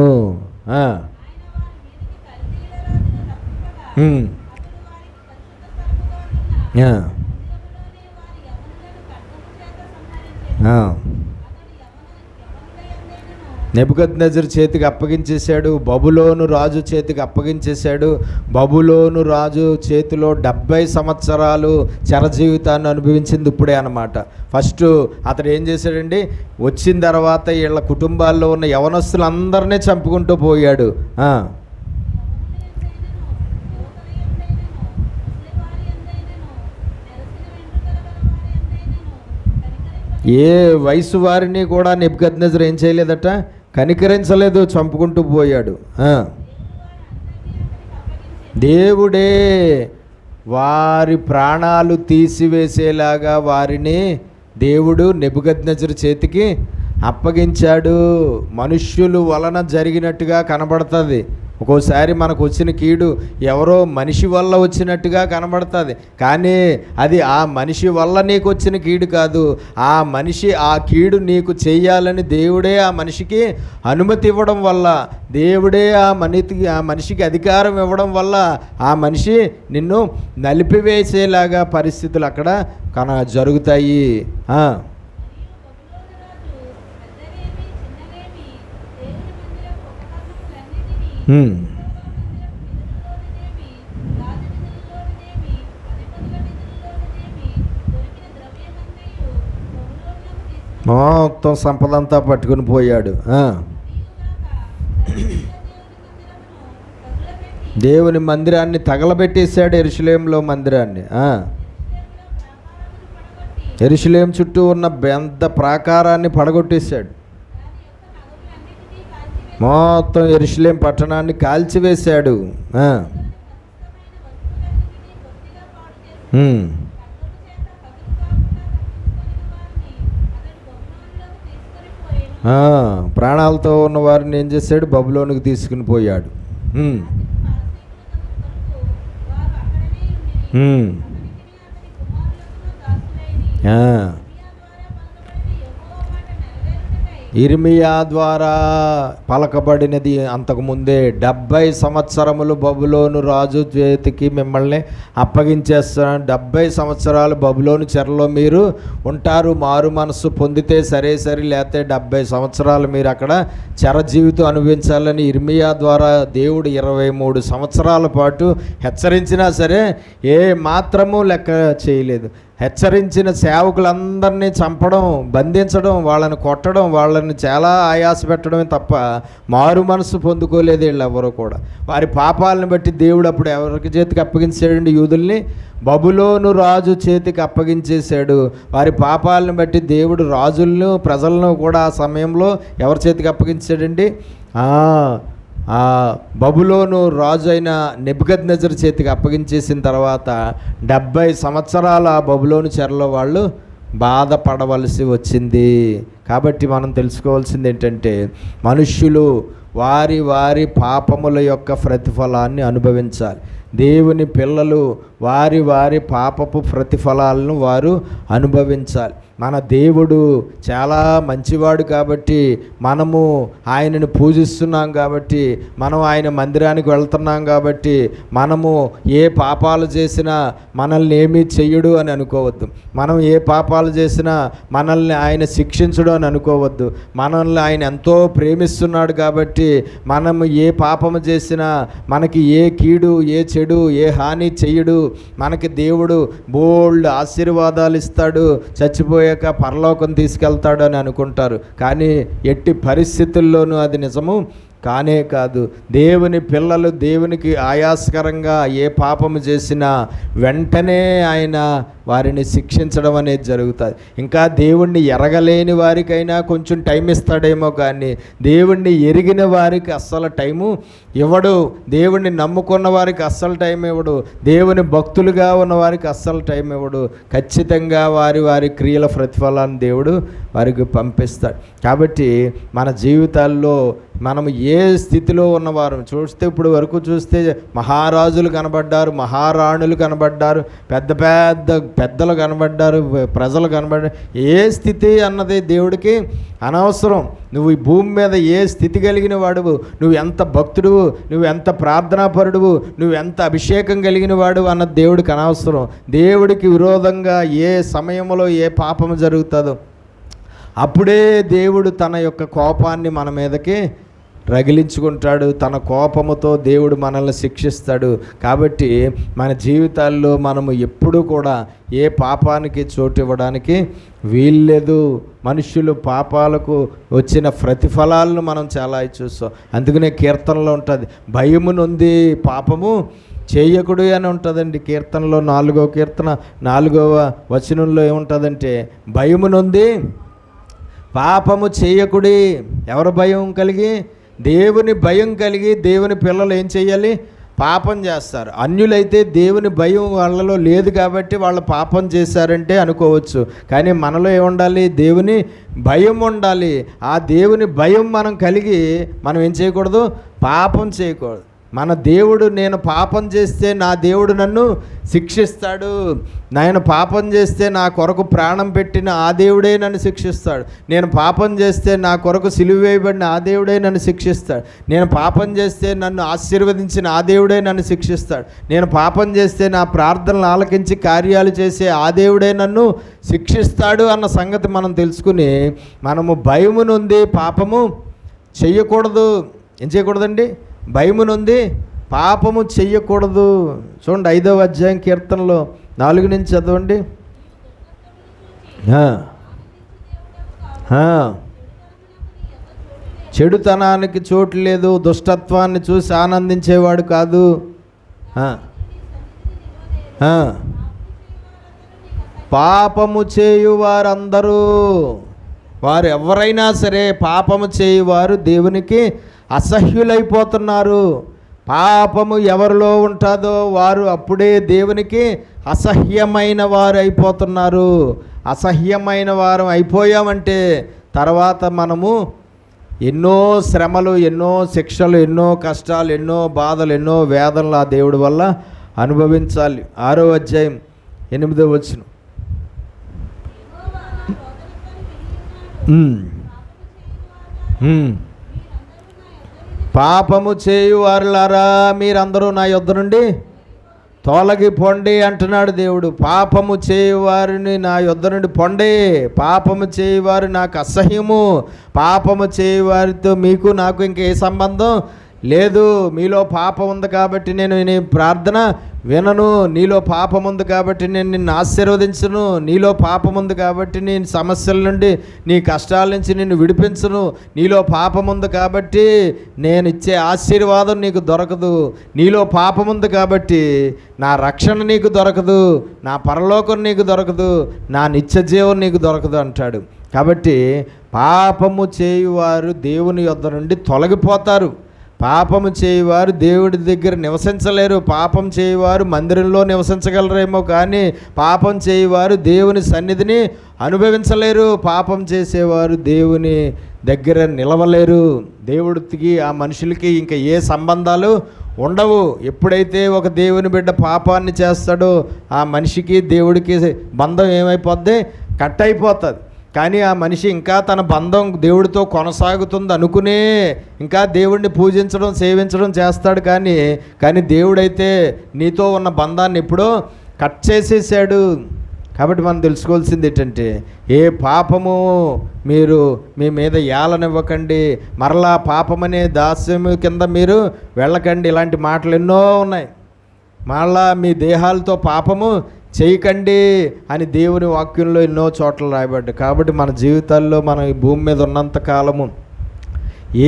నెబుకద్నెజరు చేతికి అప్పగించేశాడు. బబులోను రాజు చేతికి అప్పగించేశాడు. బబులోను రాజు చేతిలో 70 సంవత్సరాలు చెర జీవితాన్ని అనుభవించింది ఇప్పుడే అన్నమాట. ఫస్ట్ అతడు ఏం చేశాడండి? వచ్చిన తర్వాత వీళ్ళ కుటుంబాల్లో ఉన్న యవనస్తులందరినీ చంపుకుంటూ పోయాడు. ఏ వయసు వారిని కూడా నెబుకద్నెజరు ఏం చేయలేదట? కనికరించలేదు, చంపుకుంటూ పోయాడు. దేవుడే వారి ప్రాణాలు తీసివేసేలాగా వారిని దేవుడు నెబుకద్నెజరు చేతికి అప్పగించాడు. మనుష్యులు వలన జరిగినట్టుగా కనబడుతుంది. ఒక్కోసారి మనకు వచ్చిన కీడు ఎవరో మనిషి వల్ల వచ్చినట్టుగా కనబడుతుంది. కానీ అది ఆ మనిషి వల్ల నీకు వచ్చిన కీడు కాదు. ఆ మనిషి ఆ కీడు నీకు చేయాలని దేవుడే ఆ మనిషికి అనుమతి ఇవ్వడం వల్ల, దేవుడే ఆ మనిషికి అధికారం ఇవ్వడం వల్ల ఆ మనిషి నిన్ను నలిపివేసేలాగా పరిస్థితులు అక్కడ జరుగుతాయి. మొత్తం సంపద అంతా పట్టుకుని పోయాడు. దేవుని మందిరాన్ని తగలబెట్టేశాడు. యెరూషలేములో మందిరాన్ని, యెరూషలేము చుట్టూ ఉన్న పెద్ద ప్రాకారాన్ని పడగొట్టేశాడు. మొత్తం యెరూషలేము పట్టణాన్ని కాల్చివేశాడు. ప్రాణాలతో ఉన్న వారిని ఏం చేశాడు? బబులోనికి తీసుకుని పోయాడు. ఇర్మియా ద్వారా పలకబడినది అంతకుముందే 70 సంవత్సరములు బబులోను రాజు చేతికి మిమ్మల్ని అప్పగించేస్తాను. 70 సంవత్సరాలు బబులోను చెరలో మీరు ఉంటారు. మారు మనసు పొందితే సరే లేకపోతే 70 సంవత్సరాలు మీరు అక్కడ చెర జీవితం అనుభవించాలని ఇర్మియా ద్వారా దేవుడు 23 సంవత్సరాల పాటు హెచ్చరించినా సరే ఏ మాత్రము లెక్క చేయలేదు. హెచ్చరించిన సేవకులందరినీ చంపడం, బంధించడం, వాళ్ళని కొట్టడం, వాళ్ళని చాలా ఆయాస పెట్టడమే తప్ప మారు మనసు పొందుకోలేదు వీళ్ళు ఎవరు కూడా. వారి పాపాలను బట్టి దేవుడు అప్పుడు ఎవరికి చేతికి అప్పగించాడండి? యూదుల్ని బబులోను రాజు చేతికి అప్పగించేశాడు. వారి పాపాలను బట్టి దేవుడు రాజులను, ప్రజలను కూడా ఆ సమయంలో ఎవరి చేతికి అప్పగించాడండి? బబులోను రాజు అయిన నెబుకద్నెజరు చేతికి అప్పగించేసిన తర్వాత 70 సంవత్సరాల బబులోను చెరలో వాళ్ళు బాధపడవలసి వచ్చింది. కాబట్టి మనం తెలుసుకోవాల్సింది ఏంటంటే, మనుష్యులు వారి వారి పాపముల యొక్క ప్రతిఫలాన్ని అనుభవించాలి. దేవుని పిల్లలు వారి వారి పాపపు ప్రతిఫలాలను వారు అనుభవించాలి. మన దేవుడు చాలా మంచివాడు కాబట్టి, మనము ఆయనను పూజిస్తున్నాం కాబట్టి, మనం ఆయన మందిరానికి వెళ్తున్నాం కాబట్టి, మనము ఏ పాపాలు చేసినా మనల్ని ఏమీ చెయ్యడు అని అనుకోవద్దు. మనం ఏ పాపాలు చేసినా మనల్ని ఆయన శిక్షించడు అని అనుకోవద్దు. మనల్ని ఆయన ఎంతో ప్రేమిస్తున్నాడు కాబట్టి, మనము ఏ పాపము చేసినా మనకి ఏ కీడు, ఏ చెడు, ఏ హాని చెయ్యడు. మనకి దేవుడు బోల్డ్ ఆశీర్వాదాలు ఇస్తాడు, చచ్చిపోయాక పరలోకం తీసుకెళ్తాడు అని అనుకుంటారు. కానీ ఎట్టి పరిస్థితుల్లోనూ అది నిజము కానే కాదు. దేవుని పిల్లలు దేవునికి ఆయాస్కరంగా ఏ పాపము చేసినా వెంటనే ఆయన వారిని శిక్షించడం అనేది జరుగుతుంది. ఇంకా దేవుణ్ణి ఎరగలేని వారికైనా కొంచెం టైం ఇస్తాడేమో, కానీ దేవుణ్ణి ఎరిగిన వారికి అస్సలు టైము ఇవ్వడు. దేవుణ్ణి నమ్ముకున్న వారికి అస్సలు టైం ఇవ్వడు. దేవుని భక్తులుగా ఉన్న వారికి అస్సలు టైం ఇవ్వడు. ఖచ్చితంగా వారి వారి క్రియల ప్రతిఫలాన్ని దేవుడు వారికి పంపిస్తాడు. కాబట్టి మన జీవితాల్లో మనము ఏ స్థితిలో ఉన్నవారు చూస్తే, ఇప్పుడు వరకు చూస్తే మహారాజులు కనబడ్డారు, మహారాణులు కనబడ్డారు, పెద్దలు కనబడ్డారు, ప్రజలు కనబడ్డారు. ఏ స్థితి అన్నది దేవుడికి అనవసరం. నువ్వు ఈ భూమి మీద ఏ స్థితి కలిగిన వాడువు, నువ్వు ఎంత భక్తుడువు, నువ్వు ఎంత ప్రార్థనాపరుడువు, నువ్వు ఎంత అభిషేకం కలిగిన వాడువు అన్నది దేవుడికి అనవసరం. దేవుడికి విరోధంగా ఏ సమయంలో ఏ పాపము జరుగుతుందో అప్పుడే దేవుడు తన యొక్క కోపాన్ని మన మీదకి రగిలించుకుంటాడు. తన కోపముతో దేవుడు మనల్ని శిక్షిస్తాడు. కాబట్టి మన జీవితాల్లో మనము ఎప్పుడూ కూడా ఏ పాపానికి చోటు ఇవ్వడానికి వీల్లేదు. మనుషులు పాపాలకు వచ్చిన ప్రతిఫలాలను మనం చాలా చూస్తాం. అందుకనే కీర్తనలో ఉంటుంది, భయము నొంది పాపము చేయకుడు అని ఉంటుందండి. కీర్తనలో 4వ కీర్తన 4వ వచనంలో ఏముంటుందంటే, భయము నొంది పాపము చేయకుడి. ఎవరు భయం కలిగి? దేవుని భయం కలిగి దేవుని పిల్లలు ఏం చేయాలి? పాపం చేస్తారు. అన్యులైతే దేవుని భయం వాళ్ళలో లేదు కాబట్టి వాళ్ళు పాపం చేశారంటే అనుకోవచ్చు. కానీ మనలో ఏముండాలి? దేవుని భయం ఉండాలి. ఆ దేవుని భయం మనం కలిగి మనం ఏం చేయకూడదు? పాపం చేయకూడదు. మన దేవుడు, నేను పాపం చేస్తే నా దేవుడు నన్ను శిక్షిస్తాడు, నేను పాపం చేస్తే నా కొరకు ప్రాణం పెట్టిన ఆ దేవుడే నన్ను శిక్షిస్తాడు, నేను పాపం చేస్తే నా కొరకు సిలువ వేయబడిన ఆ దేవుడే నన్ను శిక్షిస్తాడు, నేను పాపం చేస్తే నన్ను ఆశీర్వదించిన ఆ దేవుడే నన్ను శిక్షిస్తాడు, నేను పాపం చేస్తే నా ప్రార్థనలు ఆలకించి కార్యాలు చేసే ఆ దేవుడే నన్ను శిక్షిస్తాడు అన్న సంగతి మనం తెలుసుకుని మనము భయము నుండి పాపము చెయ్యకూడదు. ఏం చేయకూడదండి? భయము నుండి పాపము చెయ్యకూడదు. చూడండి 5వ అధ్యాయం కీర్తనలో 4 నుంచి చదవండి. చెడుతనానికి చోటు లేదు, దుష్టత్వాన్ని చూసి ఆనందించేవాడు కాదు. పాపము చేయువారందరూ, వారు ఎవరైనా సరే పాపము చేయువారు దేవునికి అసహ్యులైపోతున్నారు. పాపము ఎవరిలో ఉంటుందో వారు అప్పుడే దేవునికి అసహ్యమైన వారు అయిపోతున్నారు. అసహ్యమైన వారు అయిపోయామంటే తర్వాత మనము ఎన్నో శ్రమలు, ఎన్నో శిక్షలు, ఎన్నో కష్టాలు, ఎన్నో బాధలు, ఎన్నో వేదనలు ఆ దేవుడి వల్ల అనుభవించాలి. 6వ అధ్యాయం 8వ వచనం. పాపము చేయువారులారా మీరందరూ నా యొద్ద నుండి తొలగిపోండి అంటున్నాడు దేవుడు. పాపము చేయువారిని నా యొద్ద నుండి పొండి. పాపము చేయువారు నాకు అసహ్యము. పాపము చేయువారితో మీకు నాకు ఇంకే సంబంధం లేదు. మీలో పాపం ఉంది కాబట్టి నేను నీ ప్రార్థన వినను. నీలో పాపం ఉంది కాబట్టి నేను నిన్ను ఆశీర్వదించను. నీలో పాపం ఉంది కాబట్టి నీ సమస్యల నుండి, నీ కష్టాల నుంచి నిన్ను విడిపించను. నీలో పాపం ఉంది కాబట్టి నేను ఇచ్చే ఆశీర్వాదం నీకు దొరకదు. నీలో పాపం ఉంది కాబట్టి నా రక్షణ నీకు దొరకదు, నా పరలోకం నీకు దొరకదు, నా నిత్య జీవం నీకు దొరకదు అంటాడు. కాబట్టి పాపము చేయువారు దేవుని యొద్ద నుండి తొలగిపోతారు. పాపము చేయువారు దేవుడి దగ్గర నివసించలేరు. పాపం చేయువారు మందిరంలో నివసించగలరేమో, కానీ పాపం చేయువారు దేవుని సన్నిధిని అనుభవించలేరు. పాపం చేసేవారు దేవుని దగ్గర నిలవలేరు. దేవుడికి ఆ మనుషులకి ఇంకా ఏ సంబంధాలు ఉండవు. ఎప్పుడైతే ఒక దేవుని బిడ్డ పాపాన్ని చేస్తాడో ఆ మనిషికి దేవుడికి బంధం ఏమైపోద్ది? కట్ అయిపోతుంది. కానీ ఆ మనిషి ఇంకా తన బంధం దేవుడితో కొనసాగుతుంది అనుకునే ఇంకా దేవుడిని పూజించడం, సేవించడం చేస్తాడు. కానీ దేవుడైతే నీతో ఉన్న బంధాన్ని ఎప్పుడో కట్ చేసేసాడు. కాబట్టి మనం తెలుసుకోవాల్సింది ఏంటంటే, ఏ పాపము మీరు మీ మీద ఏలనివ్వకండి, మరలా పాపమనే దాస్యము కింద మీరు వెళ్ళకండి. ఇలాంటి మాటలు ఎన్నో ఉన్నాయి. మరలా మీ దేహాలతో పాపము చేయకండి అని దేవుని వాక్యంలో ఎన్నో చోట్ల రాయబడ్డాయి. కాబట్టి మన జీవితాల్లో మనం ఈ భూమి మీద ఉన్నంత కాలము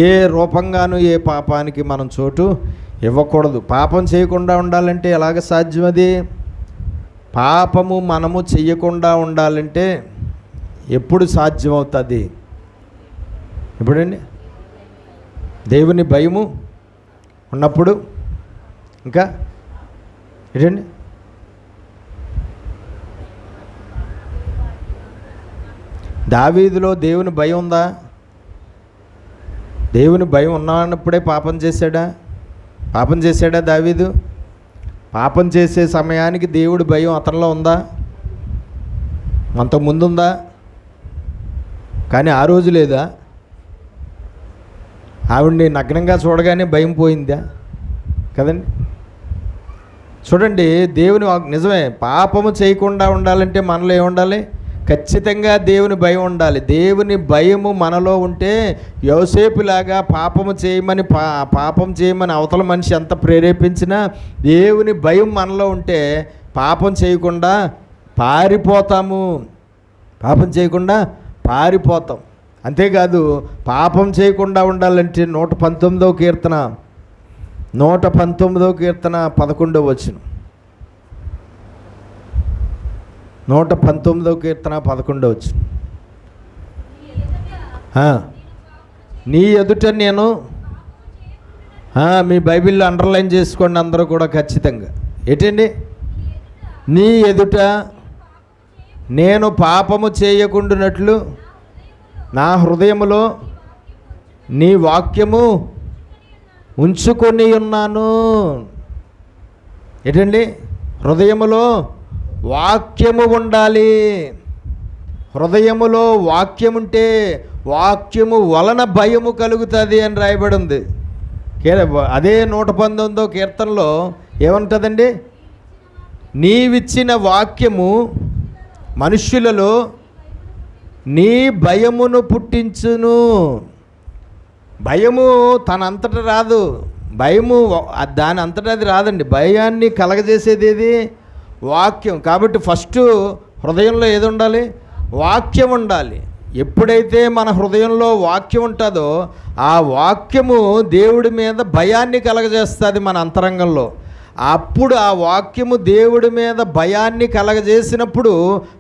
ఏ రూపంగానూ ఏ పాపానికి మనం చోటు ఇవ్వకూడదు. పాపం చేయకుండా ఉండాలంటే ఎలాగ సాధ్యం? అది పాపము మనము చెయ్యకుండా ఉండాలంటే ఎప్పుడు సాధ్యమవుతుంది? ఎప్పుడండి? దేవుని భయము ఉన్నప్పుడు. ఇంకా ఏంటండి? దావీదులో దేవుని భయం ఉందా? దేవుని భయం ఉన్నప్పుడే పాపం చేశాడా దావీదు? పాపం చేసే సమయానికి దేవుడి భయం అతనిలో ఉందా? అంతకుముందు ఉందా? కానీ ఆ రోజు లేదా? ఆవిడ్ని నగ్నంగా చూడగానే భయం పోయిందా? కదండి. చూడండి, దేవుని నిజమే, పాపము చేయకుండా ఉండాలంటే మనలో ఏముండాలి? ఖచ్చితంగా దేవుని భయం ఉండాలి. దేవుని భయము మనలో ఉంటే యోసేపులాగా పాపం చేయమని అవతల మనిషి ఎంత ప్రేరేపించినా దేవుని భయం మనలో ఉంటే పాపం చేయకుండా పారిపోతాం. అంతేకాదు, పాపం చేయకుండా ఉండాలంటే 119వ కీర్తన 11వ వచనం. 119వ కీర్తన 11వ వచనం. నీ ఎదుట నేను, మీ బైబిల్లో అండర్లైన్ చేసుకోండి అందరూ కూడా ఖచ్చితంగా. ఏంటండి? నీ ఎదుట నేను పాపము చేయకుండానట్లు నా హృదయములో నీ వాక్యము ఉంచుకొని ఉన్నాను. ఏంటండి? హృదయములో వాక్యము ఉండాలి. హృదయములో వాక్యం ఉంటే వాక్యము వలన భయము కలుగుతుంది అని రాయబడి ఉంది. అదే 119వ కీర్తనలో ఏమంటుందండి? నీవిచ్చిన వాక్యము మనుష్యులలో నీ భయమును పుట్టించును. భయము తనంతట రాదు, భయము దాని అంతటా అది రాదండి. భయాన్ని కలగజేసేది ఏది? వాక్యం. కాబట్టి ఫస్ట్ హృదయంలో ఏది ఉండాలి? వాక్యం ఉండాలి. ఎప్పుడైతే మన హృదయంలో వాక్యం ఉంటుందో ఆ వాక్యము దేవుడి మీద భయాన్ని కలగజేస్తుంది మన అంతరంగంలో. అప్పుడు ఆ వాక్యము దేవుడి మీద భయాన్ని కలగజేసినప్పుడు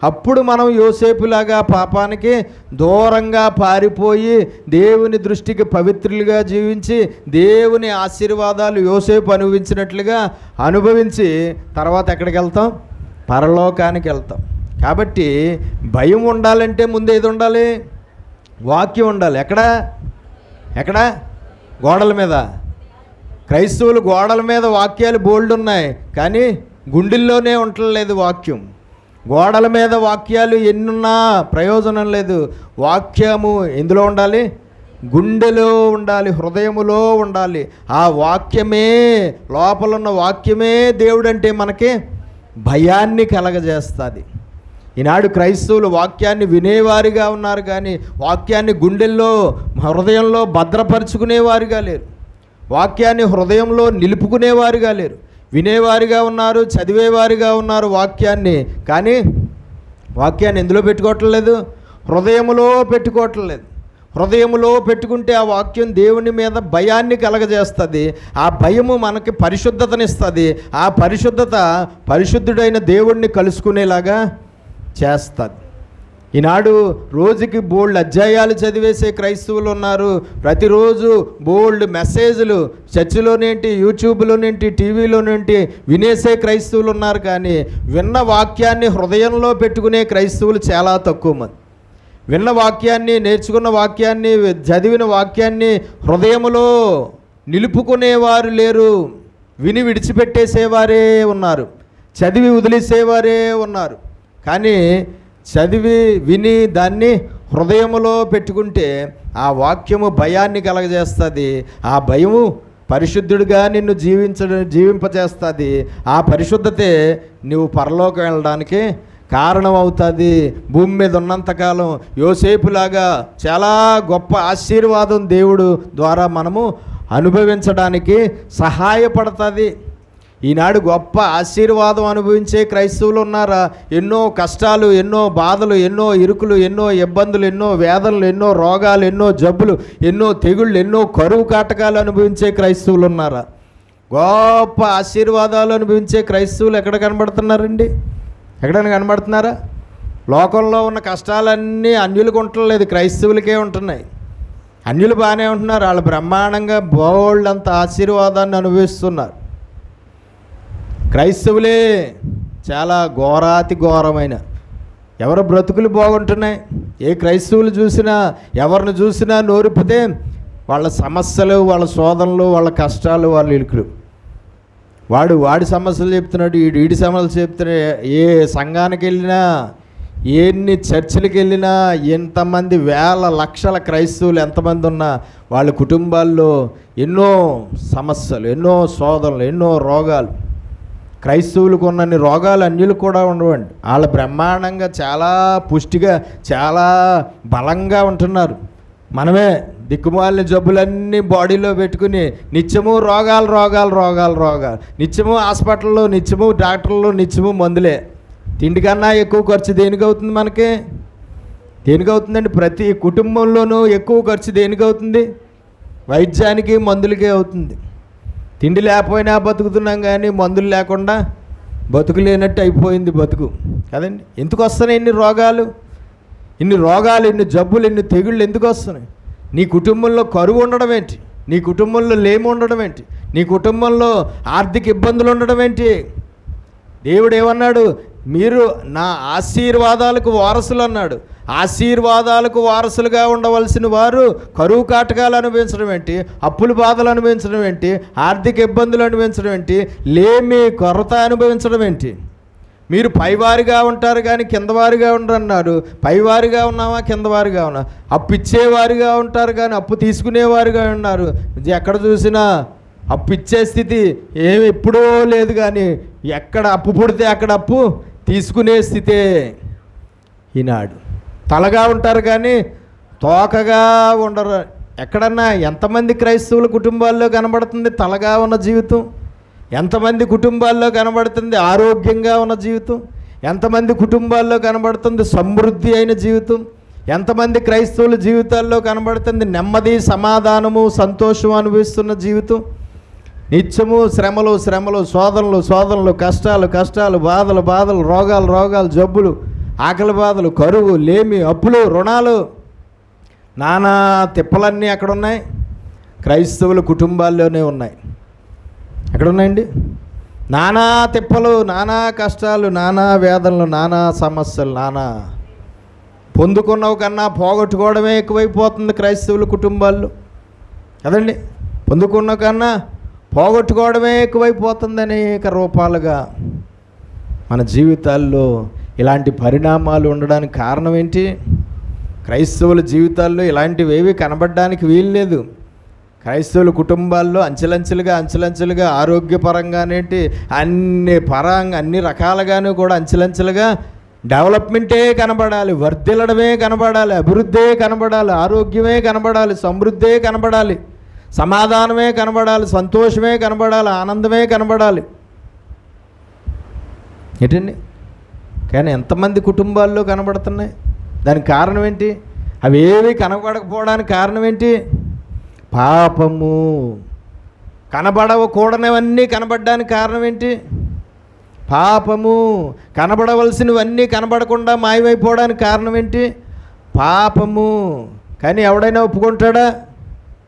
అప్పుడు మనం యోసేపులాగా పాపానికి దూరంగా పారిపోయి దేవుని దృష్టికి పవిత్రులుగా జీవించి దేవుని ఆశీర్వాదాలు యోసేపు అనుభవించి తర్వాత ఎక్కడికి వెళ్తాం? పరలోకానికి వెళ్తాం. కాబట్టి భయం ఉండాలంటే ముందు ఏది ఉండాలి? వాక్యం ఉండాలి. ఎక్కడ? గోడల మీద. క్రైస్తవులు గోడల మీద వాక్యాలు బోల్డ్ ఉన్నాయి, కానీ గుండెల్లోనే ఉండలేదు వాక్యం. గోడల మీద వాక్యాలు ఎన్నున్నా ప్రయోజనం లేదు. వాక్యము ఎందులో ఉండాలి? గుండెలో ఉండాలి, హృదయములో ఉండాలి. ఆ వాక్యమే, లోపలున్న వాక్యమే దేవుడంటే మనకి భయాన్ని కలగజేస్తుంది. ఈనాడు క్రైస్తవులు వాక్యాన్ని వినేవారిగా ఉన్నారు, కానీ వాక్యాన్ని గుండెల్లో, హృదయంలో భద్రపరుచుకునేవారుగా లేరు. వాక్యాన్ని హృదయంలో నిలుపుకునేవారుగా లేరు. వినేవారిగా ఉన్నారు, చదివేవారిగా ఉన్నారు వాక్యాన్ని, కానీ వాక్యాన్ని ఎందులో పెట్టుకోవట్లేదు? హృదయములో పెట్టుకోవట్లేదు. హృదయములో పెట్టుకుంటే ఆ వాక్యం దేవుని మీద భయాన్ని కలగజేస్తుంది. ఆ భయము మనకి పరిశుద్ధతనిస్తుంది. ఆ పరిశుద్ధత పరిశుద్ధుడైన దేవుణ్ణి కలుసుకునేలాగా చేస్తుంది. ఈనాడు రోజుకి బోల్డ్ అధ్యాయాలు చదివేసే క్రైస్తవులు ఉన్నారు. ప్రతిరోజు బోల్డ్ మెసేజ్లు చర్చిలోనేంటి, యూట్యూబ్లోనేంటి, టీవీలోనేంటి వినేసే క్రైస్తవులు ఉన్నారు, కానీ విన్న వాక్యాన్ని హృదయంలో పెట్టుకునే క్రైస్తవులు చాలా తక్కువ మంది. విన్న వాక్యాన్ని, నేర్చుకున్న వాక్యాన్ని, చదివిన వాక్యాన్ని హృదయములో నిలుపుకునేవారు లేరు. విని విడిచిపెట్టేసేవారే ఉన్నారు, చదివి వదిలేసేవారే ఉన్నారు. కానీ చదివి విని దాన్ని హృదయములో పెట్టుకుంటే ఆ వాక్యము భయాన్ని కలగజేస్తుంది. ఆ భయము పరిశుద్ధుడిగా నిన్ను జీవింపజేస్తుంది. ఆ పరిశుద్ధతే నువ్వు పరలోకం వెళ్ళడానికి కారణం అవుతుంది. భూమి మీద ఉన్నంతకాలం యోసేపులాగా చాలా గొప్ప ఆశీర్వాదం దేవుడు ద్వారా మనము అనుభవించడానికి సహాయపడుతుంది. ఈనాడు గొప్ప ఆశీర్వాదం అనుభవించే క్రైస్తవులు ఉన్నారా? ఎన్నో కష్టాలు, ఎన్నో బాధలు, ఎన్నో ఇరుకులు, ఎన్నో ఇబ్బందులు, ఎన్నో వేదనలు, ఎన్నో రోగాలు, ఎన్నో జబ్బులు, ఎన్నో తెగుళ్ళు, ఎన్నో కరువు కాటకాలు అనుభవించే క్రైస్తవులు ఉన్నారా? గొప్ప ఆశీర్వాదాలు అనుభవించే క్రైస్తవులు ఎక్కడ కనబడుతున్నారండి? ఎక్కడైనా కనబడుతున్నారా? లోకంలో ఉన్న కష్టాలన్నీ అన్యులకు ఉండలేదు, క్రైస్తవులకే ఉంటున్నాయి. అన్యులు బాగానే ఉంటున్నారు, వాళ్ళు బ్రహ్మాండంగా బోల్డంత ఆశీర్వాదాన్ని అనుభవిస్తున్నారు. క్రైస్తవులే చాలా ఘోరాతి ఘోరమైన ఎవరు బ్రతుకులు బాగుంటున్నాయి. ఏ క్రైస్తవులు చూసినా, ఎవరిని చూసినా నోరిపితే వాళ్ళ సమస్యలు, వాళ్ళ శోధనలు, వాళ్ళ కష్టాలు, వాళ్ళ ఇరుకులు. వాడి సమస్యలు చెప్తున్నాడు, వీడి సమస్యలు చెప్తున్నాడు. ఏ సంఘానికి వెళ్ళినా, ఎన్ని చర్చిలకు వెళ్ళినా, ఎంతమంది వేల లక్షల క్రైస్తవులు ఎంతమంది ఉన్నా వాళ్ళ కుటుంబాల్లో ఎన్నో సమస్యలు, ఎన్నో శోధనలు, ఎన్నో రోగాలు. క్రైస్తవులకు ఉన్నన్ని రోగాలు అన్యులకు కూడా ఉండవండి. వాళ్ళు బ్రహ్మాండంగా చాలా పుష్టిగా, చాలా బలంగా ఉంటున్నారు. మనమే దిక్కుమాలిన జబ్బులన్నీ బాడీలో పెట్టుకుని నిత్యము రోగాలు రోగాలు రోగాలు రోగాలు, నిత్యము హాస్పిటల్లో, నిత్యము డాక్టర్లు, నిత్యము మందులే. తిండి కన్నా ఎక్కువ ఖర్చు దేనికి అవుతుంది? మనకి దేనికి అవుతుందండి? ప్రతి కుటుంబంలోనూ ఎక్కువ ఖర్చు దేనికి అవుతుంది? వైద్యానికి, మందులకే అవుతుంది. తిండి లేకపోయినా బతుకుతున్నాం, కానీ మందులు లేకుండా బతుకు లేనట్టు అయిపోయింది బతుకు కదండి. ఎందుకు వస్తున్నాయి ఇన్ని రోగాలు, ఇన్ని జబ్బులు, ఇన్ని తెగుళ్ళు ఎందుకు వస్తున్నాయి? నీ కుటుంబంలో కరువు ఉండడం ఏంటి? నీ కుటుంబంలో లేమి ఉండడం ఏంటి? నీ కుటుంబంలో ఆర్థిక ఇబ్బందులు ఉండడం ఏంటి? దేవుడు ఏమన్నాడు? మీరు నా ఆశీర్వాదాలకు వారసులు అన్నాడు. ఆశీర్వాదాలకు వారసులుగా ఉండవలసిన వారు కరువు కాటకాలు అనుభవించడం ఏంటి? అప్పుల బాధలు అనుభవించడం ఏంటి? ఆర్థిక ఇబ్బందులు అనుభవించడం ఏంటి? లేమి కొరత అనుభవించడం ఏంటి? మీరు పైవారిగా ఉంటారు కానీ కిందవారిగా ఉండరన్నారు. పైవారిగా ఉన్నామా, కిందవారిగా ఉన్నా? అప్పు ఇచ్చేవారిగా ఉంటారు కానీ అప్పు తీసుకునేవారిగా ఉన్నారు. ఎక్కడ చూసినా అప్పు ఇచ్చే స్థితి ఏమి ఎప్పుడూ లేదు, కానీ ఎక్కడ అప్పు పుడితే అక్కడ అప్పు తీసుకునే స్థితే ఈనాడు. తలగా ఉంటారు కానీ తోకగా ఉండరు. ఎక్కడన్నా ఎంతమంది క్రైస్తవుల కుటుంబాల్లో కనబడుతుంది తలగా ఉన్న జీవితం? ఎంతమంది కుటుంబాల్లో కనబడుతుంది ఆరోగ్యంగా ఉన్న జీవితం? ఎంతమంది కుటుంబాల్లో కనబడుతుంది సమృద్ధి అయిన జీవితం? ఎంతమంది క్రైస్తవుల జీవితాల్లో కనబడుతుంది నెమ్మది, సమాధానము, సంతోషం అనుభవిస్తున్న జీవితం? నిత్యము శ్రమలు, శోధనలు, కష్టాలు, బాధలు, రోగాలు, జబ్బులు, ఆకలి బాధలు, కరువు, లేమి, అప్పులు, రుణాలు, నానా తిప్పలన్నీ ఎక్కడ ఉన్నాయి? క్రైస్తవుల కుటుంబాల్లోనే ఉన్నాయి. ఎక్కడ ఉన్నాయండి? నానా తిప్పలు, నానా కష్టాలు, నానా వేదనలు, నానా సమస్యలు, నానా. పొందుకున్నవి కన్నా పోగొట్టుకోవడమే ఎక్కువైపోతుంది క్రైస్తవుల కుటుంబాల్లో కదండి. పొందుకున్న కన్నా పోగొట్టుకోవడమే ఎక్కువైపోతుంది అనేక రూపాలుగా. మన జీవితాల్లో ఇలాంటి పరిణామాలు ఉండడానికి కారణం ఏంటి? క్రైస్తవుల జీవితాల్లో ఇలాంటివి ఏవి కనబడడానికి వీల్లేదు. క్రైస్తవుల కుటుంబాల్లో అంచెలంచెలుగా ఆరోగ్యపరంగానేంటి అన్ని రకాలుగాను కూడా అంచెలంచెలుగా డెవలప్మెంటే కనబడాలి, వర్ధిల్లడమే కనబడాలి, అభివృద్ధే కనబడాలి, ఆరోగ్యమే కనబడాలి, సమృద్ధే కనబడాలి, సమాధానమే కనబడాలి, సంతోషమే కనబడాలి, ఆనందమే కనబడాలి. ఏంటండి? కానీ ఎంతమంది కుటుంబాల్లో కనబడుతున్నాయి? దానికి కారణం ఏంటి? అవి ఏవి కనబడకపోవడానికి కారణం ఏంటి? పాపము. కనబడవకూడనివన్నీ కనబడడానికి కారణం ఏంటి? పాపము. కనబడవలసినవన్నీ కనబడకుండా మాయమైపోవడానికి కారణం ఏంటి? పాపము. కానీ ఎవడైనా ఒప్పుకుంటాడా?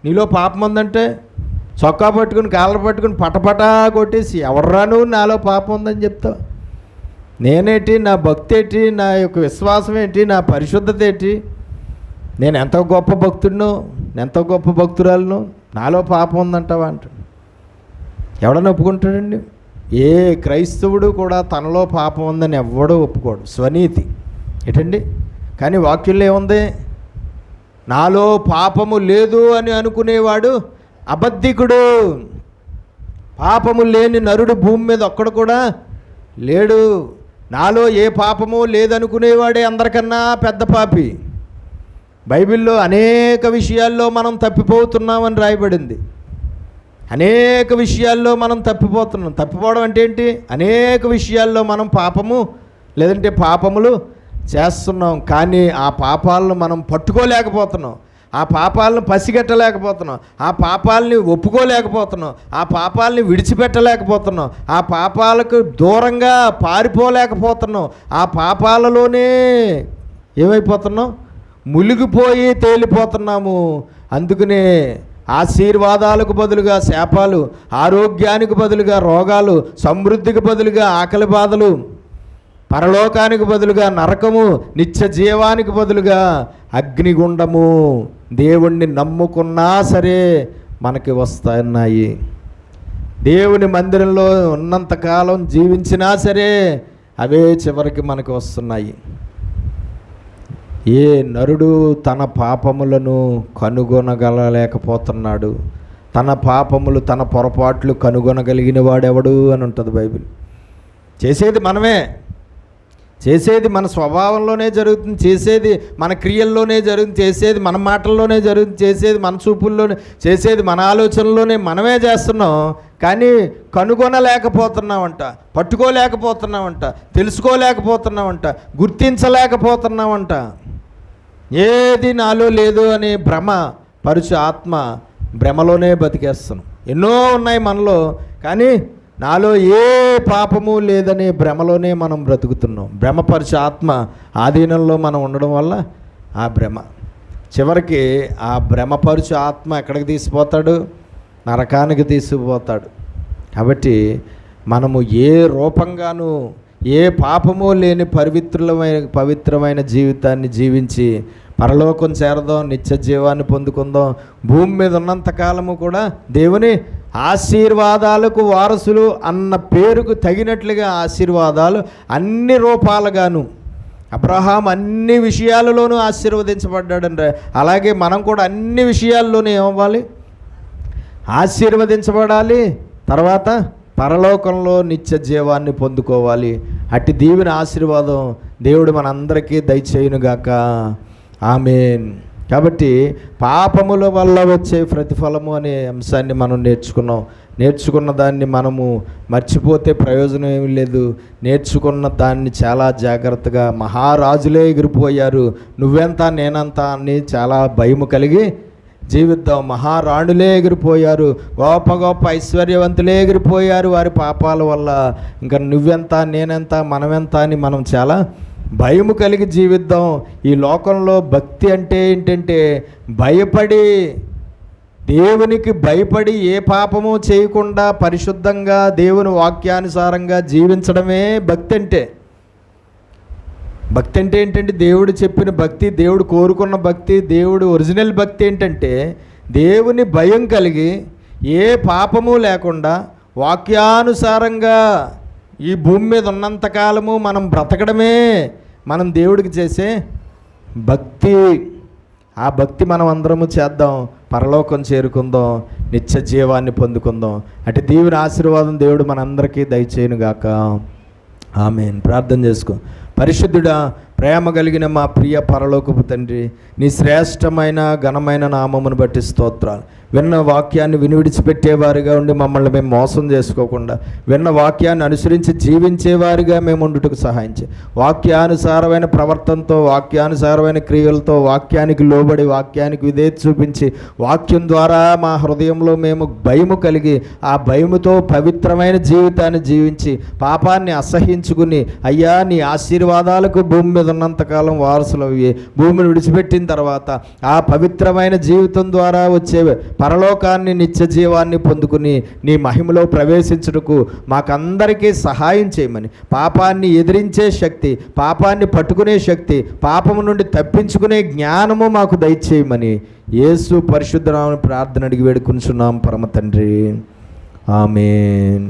నీలో పాపం ఉందంటే చొక్కా పట్టుకుని, కాళ్ళ పట్టుకుని పటపటా కొట్టేసి ఎవడ్రా నువ్వు నాలో పాపం ఉందని చెప్తావు? నేనేంటి, నా భక్తి ఏంటి, నా యొక్క విశ్వాసం ఏంటి, నా పరిశుద్ధత ఏంటి, నేను ఎంత గొప్ప భక్తుడినో, ఎంత గొప్ప భక్తురాలను, నాలో పాపం ఉందంటావా అంట. ఎవడన్నా ఒప్పుకుంటాడండి? ఏ క్రైస్తవుడు కూడా తనలో పాపం ఉందని ఎవడో ఒప్పుకోడు. స్వనీతి ఏంటండి? కానీ వాక్యంలో ఏముంది? నాలో పాపము లేదు అని అనుకునేవాడు అబద్ధికుడు. పాపము లేని నరుడు భూమి మీద ఒక్కడు కూడా లేడు. నాలో ఏ పాపము లేదనుకునేవాడే అందరికన్నా పెద్ద పాపి. బైబిల్లో అనేక విషయాల్లో మనం తప్పిపోతున్నామని రాయబడింది. అనేక విషయాల్లో మనం తప్పిపోతున్నాం. తప్పిపోవడం అంటే ఏంటి? అనేక విషయాల్లో మనం పాపము లేదంటే పాపములు చేస్తున్నాం, కానీ ఆ పాపాలను మనం పట్టుకోలేకపోతున్నాం. ఆ పాపాలను పసిగట్టలేకపోతున్నాం, ఆ పాపాలని ఒప్పుకోలేకపోతున్నాం, ఆ పాపాలని విడిచిపెట్టలేకపోతున్నాం, ఆ పాపాలకు దూరంగా పారిపోలేకపోతున్నాం, ఆ పాపాలలోనే ఏమైపోతున్నాం, మునిగిపోయి తేలిపోతున్నాము. అందుకనే ఆశీర్వాదాలకు బదులుగా శాపాలు, ఆరోగ్యానికి బదులుగా రోగాలు, సమృద్ధికి బదులుగా ఆకలి బాధలు, పరలోకానికి బదులుగా నరకము, నిత్య జీవానికి బదులుగా అగ్నిగుండము దేవుణ్ణి నమ్ముకున్నా సరే మనకి వస్తున్నాయి. దేవుని మందిరంలో ఉన్నంతకాలం జీవించినా సరే అవే చివరికి మనకు వస్తున్నాయి. ఏ నరుడు తన పాపములను కనుగొనగలలేకపోతున్నాడు, తన పాపములు తన పొరపాట్లు కనుగొనగలిగిన వాడెవడు అని ఉంటుంది బైబిల్. చేసేది మనమే, చేసేది మన స్వభావంలోనే జరుగుతుంది, చేసేది మన క్రియల్లోనే జరుగుతుంది, చేసేది మన మాటల్లోనే జరుగుతుంది, చేసేది మన చూపుల్లోనే, చేసేది మన ఆలోచనలోనే మనమే చేస్తున్నాం. కానీ కనుగొనలేకపోతున్నామంట, పట్టుకోలేకపోతున్నామంట, తెలుసుకోలేకపోతున్నామంట, గుర్తించలేకపోతున్నామంట. ఏది నాలో లేదు అనే భ్రమ పరుచు ఆత్మ భ్రమలోనే బతికేస్తున్నాం. ఎన్నో ఉన్నాయి మనలో, కానీ నాలో ఏ పాపము లేదనే భ్రమలోనే మనం బ్రతుకుతున్నాం. భ్రమపరిచే ఆత్మ ఆధీనంలో మనం ఉండడం వల్ల ఆ భ్రమ చివరికి ఆ భ్రమపరుచు ఆత్మ ఎక్కడికి తీసుకుపోతాడు, నరకానికి తీసుకుపోతాడు. కాబట్టి మనము ఏ రూపంగానూ ఏ పాపము లేని పవిత్రమైన జీవితాన్ని జీవించి పరలోకం చేరదాం, నిత్య జీవాన్ని పొందుకుందాం. భూమి మీద ఉన్నంతకాలము కూడా దేవుని ఆశీర్వాదాలకు వారసులు అన్న పేరుకు తగినట్లుగా ఆశీర్వాదాలు అన్ని రూపాలుగాను. అబ్రహాం అన్ని విషయాలలోనూ ఆశీర్వదించబడ్డాడంటే, అలాగే మనం కూడా అన్ని విషయాల్లోనూ ఏమవ్వాలి, ఆశీర్వదించబడాలి. తర్వాత పరలోకంలో నిత్య జీవాన్ని పొందుకోవాలి. అట్టి దీవెన ఆశీర్వాదం దేవుడు మనందరికీ దయచేయునుగాక. ఆమేన్. కాబట్టి పాపముల వల్ల వచ్చే ప్రతిఫలము అనే అంశాన్ని మనం నేర్చుకున్న దాన్ని మనము మర్చిపోతే ప్రయోజనం ఏమీ లేదు. నేర్చుకున్న దాన్ని చాలా జాగ్రత్తగా, మహారాజులే ఎగిరిపోయారు, నువ్వెంత నేనంత అని చాలా భయము కలిగి జీవిద్దాం. మహారాణులే ఎగిరిపోయారు, గొప్ప గొప్ప ఐశ్వర్యవంతులే ఎగిరిపోయారు వారి పాపాల వల్ల. ఇంకా నువ్వెంత నేనెంత మనమెంత అని మనం చాలా భయము కలిగి జీవిద్దాం. ఈ లోకంలో భక్తి అంటే ఏంటంటే భయపడి, దేవునికి భయపడి ఏ పాపము చేయకుండా పరిశుద్ధంగా దేవుని వాక్యానుసారంగా జీవించడమే భక్తి అంటే. భక్తి అంటే ఏంటంటే దేవుడు చెప్పిన భక్తి, దేవుడు కోరుకున్న భక్తి, దేవుడు ఒరిజినల్ భక్తి ఏంటంటే దేవుని భయం కలిగి ఏ పాపము లేకుండా వాక్యానుసారంగా ఈ భూమి మీద ఉన్నంతకాలము మనం బ్రతకడమే మనం దేవుడికి చేసే భక్తి. ఆ భక్తి మనం అందరము చేద్దాం, పరలోకం చేరుకుందాం, నిత్య జీవాన్ని పొందుకుందాం. అటు దేవుని ఆశీర్వాదం దేవుడు మనందరికీ దయచేయునుగాక. ఆమేన్. ప్రార్థన చేసుకో. పరిశుద్ధుడా, ప్రేమ కలిగిన మా ప్రియ పరలోకపు తండ్రి, నీ శ్రేష్టమైన ఘనమైన నామమును బట్టి స్తోత్రాలు. విన్న వాక్యాన్ని విడిచిపెట్టేవారిగా ఉండి మమ్మల్ని మేము మోసం చేసుకోకుండా, విన్న వాక్యాన్ని అనుసరించి జీవించేవారిగా మేము ఉండుటకు సహాయించి, వాక్యానుసారమైన ప్రవర్తనతో, వాక్యానుసారమైన క్రియలతో, వాక్యానికి లోబడి, వాక్యానికి విధేయత చూపించి, వాక్యం ద్వారా మా హృదయంలో మేము భయము కలిగి, ఆ భయముతో పవిత్రమైన జీవితాన్ని జీవించి, పాపాన్ని అసహించుకుని, అయ్యా నీ ఆశీర్వాదాలకు భూమి మీద ఉన్నంతకాలం వారసులు అయ్యి, భూమిని విడిచిపెట్టిన తర్వాత ఆ పవిత్రమైన జీవితం ద్వారా వచ్చే పరలోకాన్ని, నిత్య జీవాన్ని పొందుకుని నీ మహిమలో ప్రవేశించుటకు మాకందరికీ సహాయం చేయమని, పాపాన్ని ఎదిరించే శక్తి, పాపాన్ని పట్టుకునే శక్తి, పాపము నుండి తప్పించుకునే జ్ఞానము మాకు దయచేయమని యేసు పరిశుద్ధ నామమున ప్రార్థన అడిగి వేడుకొనుచున్నాం పరమ తండ్రి. ఆమేన్.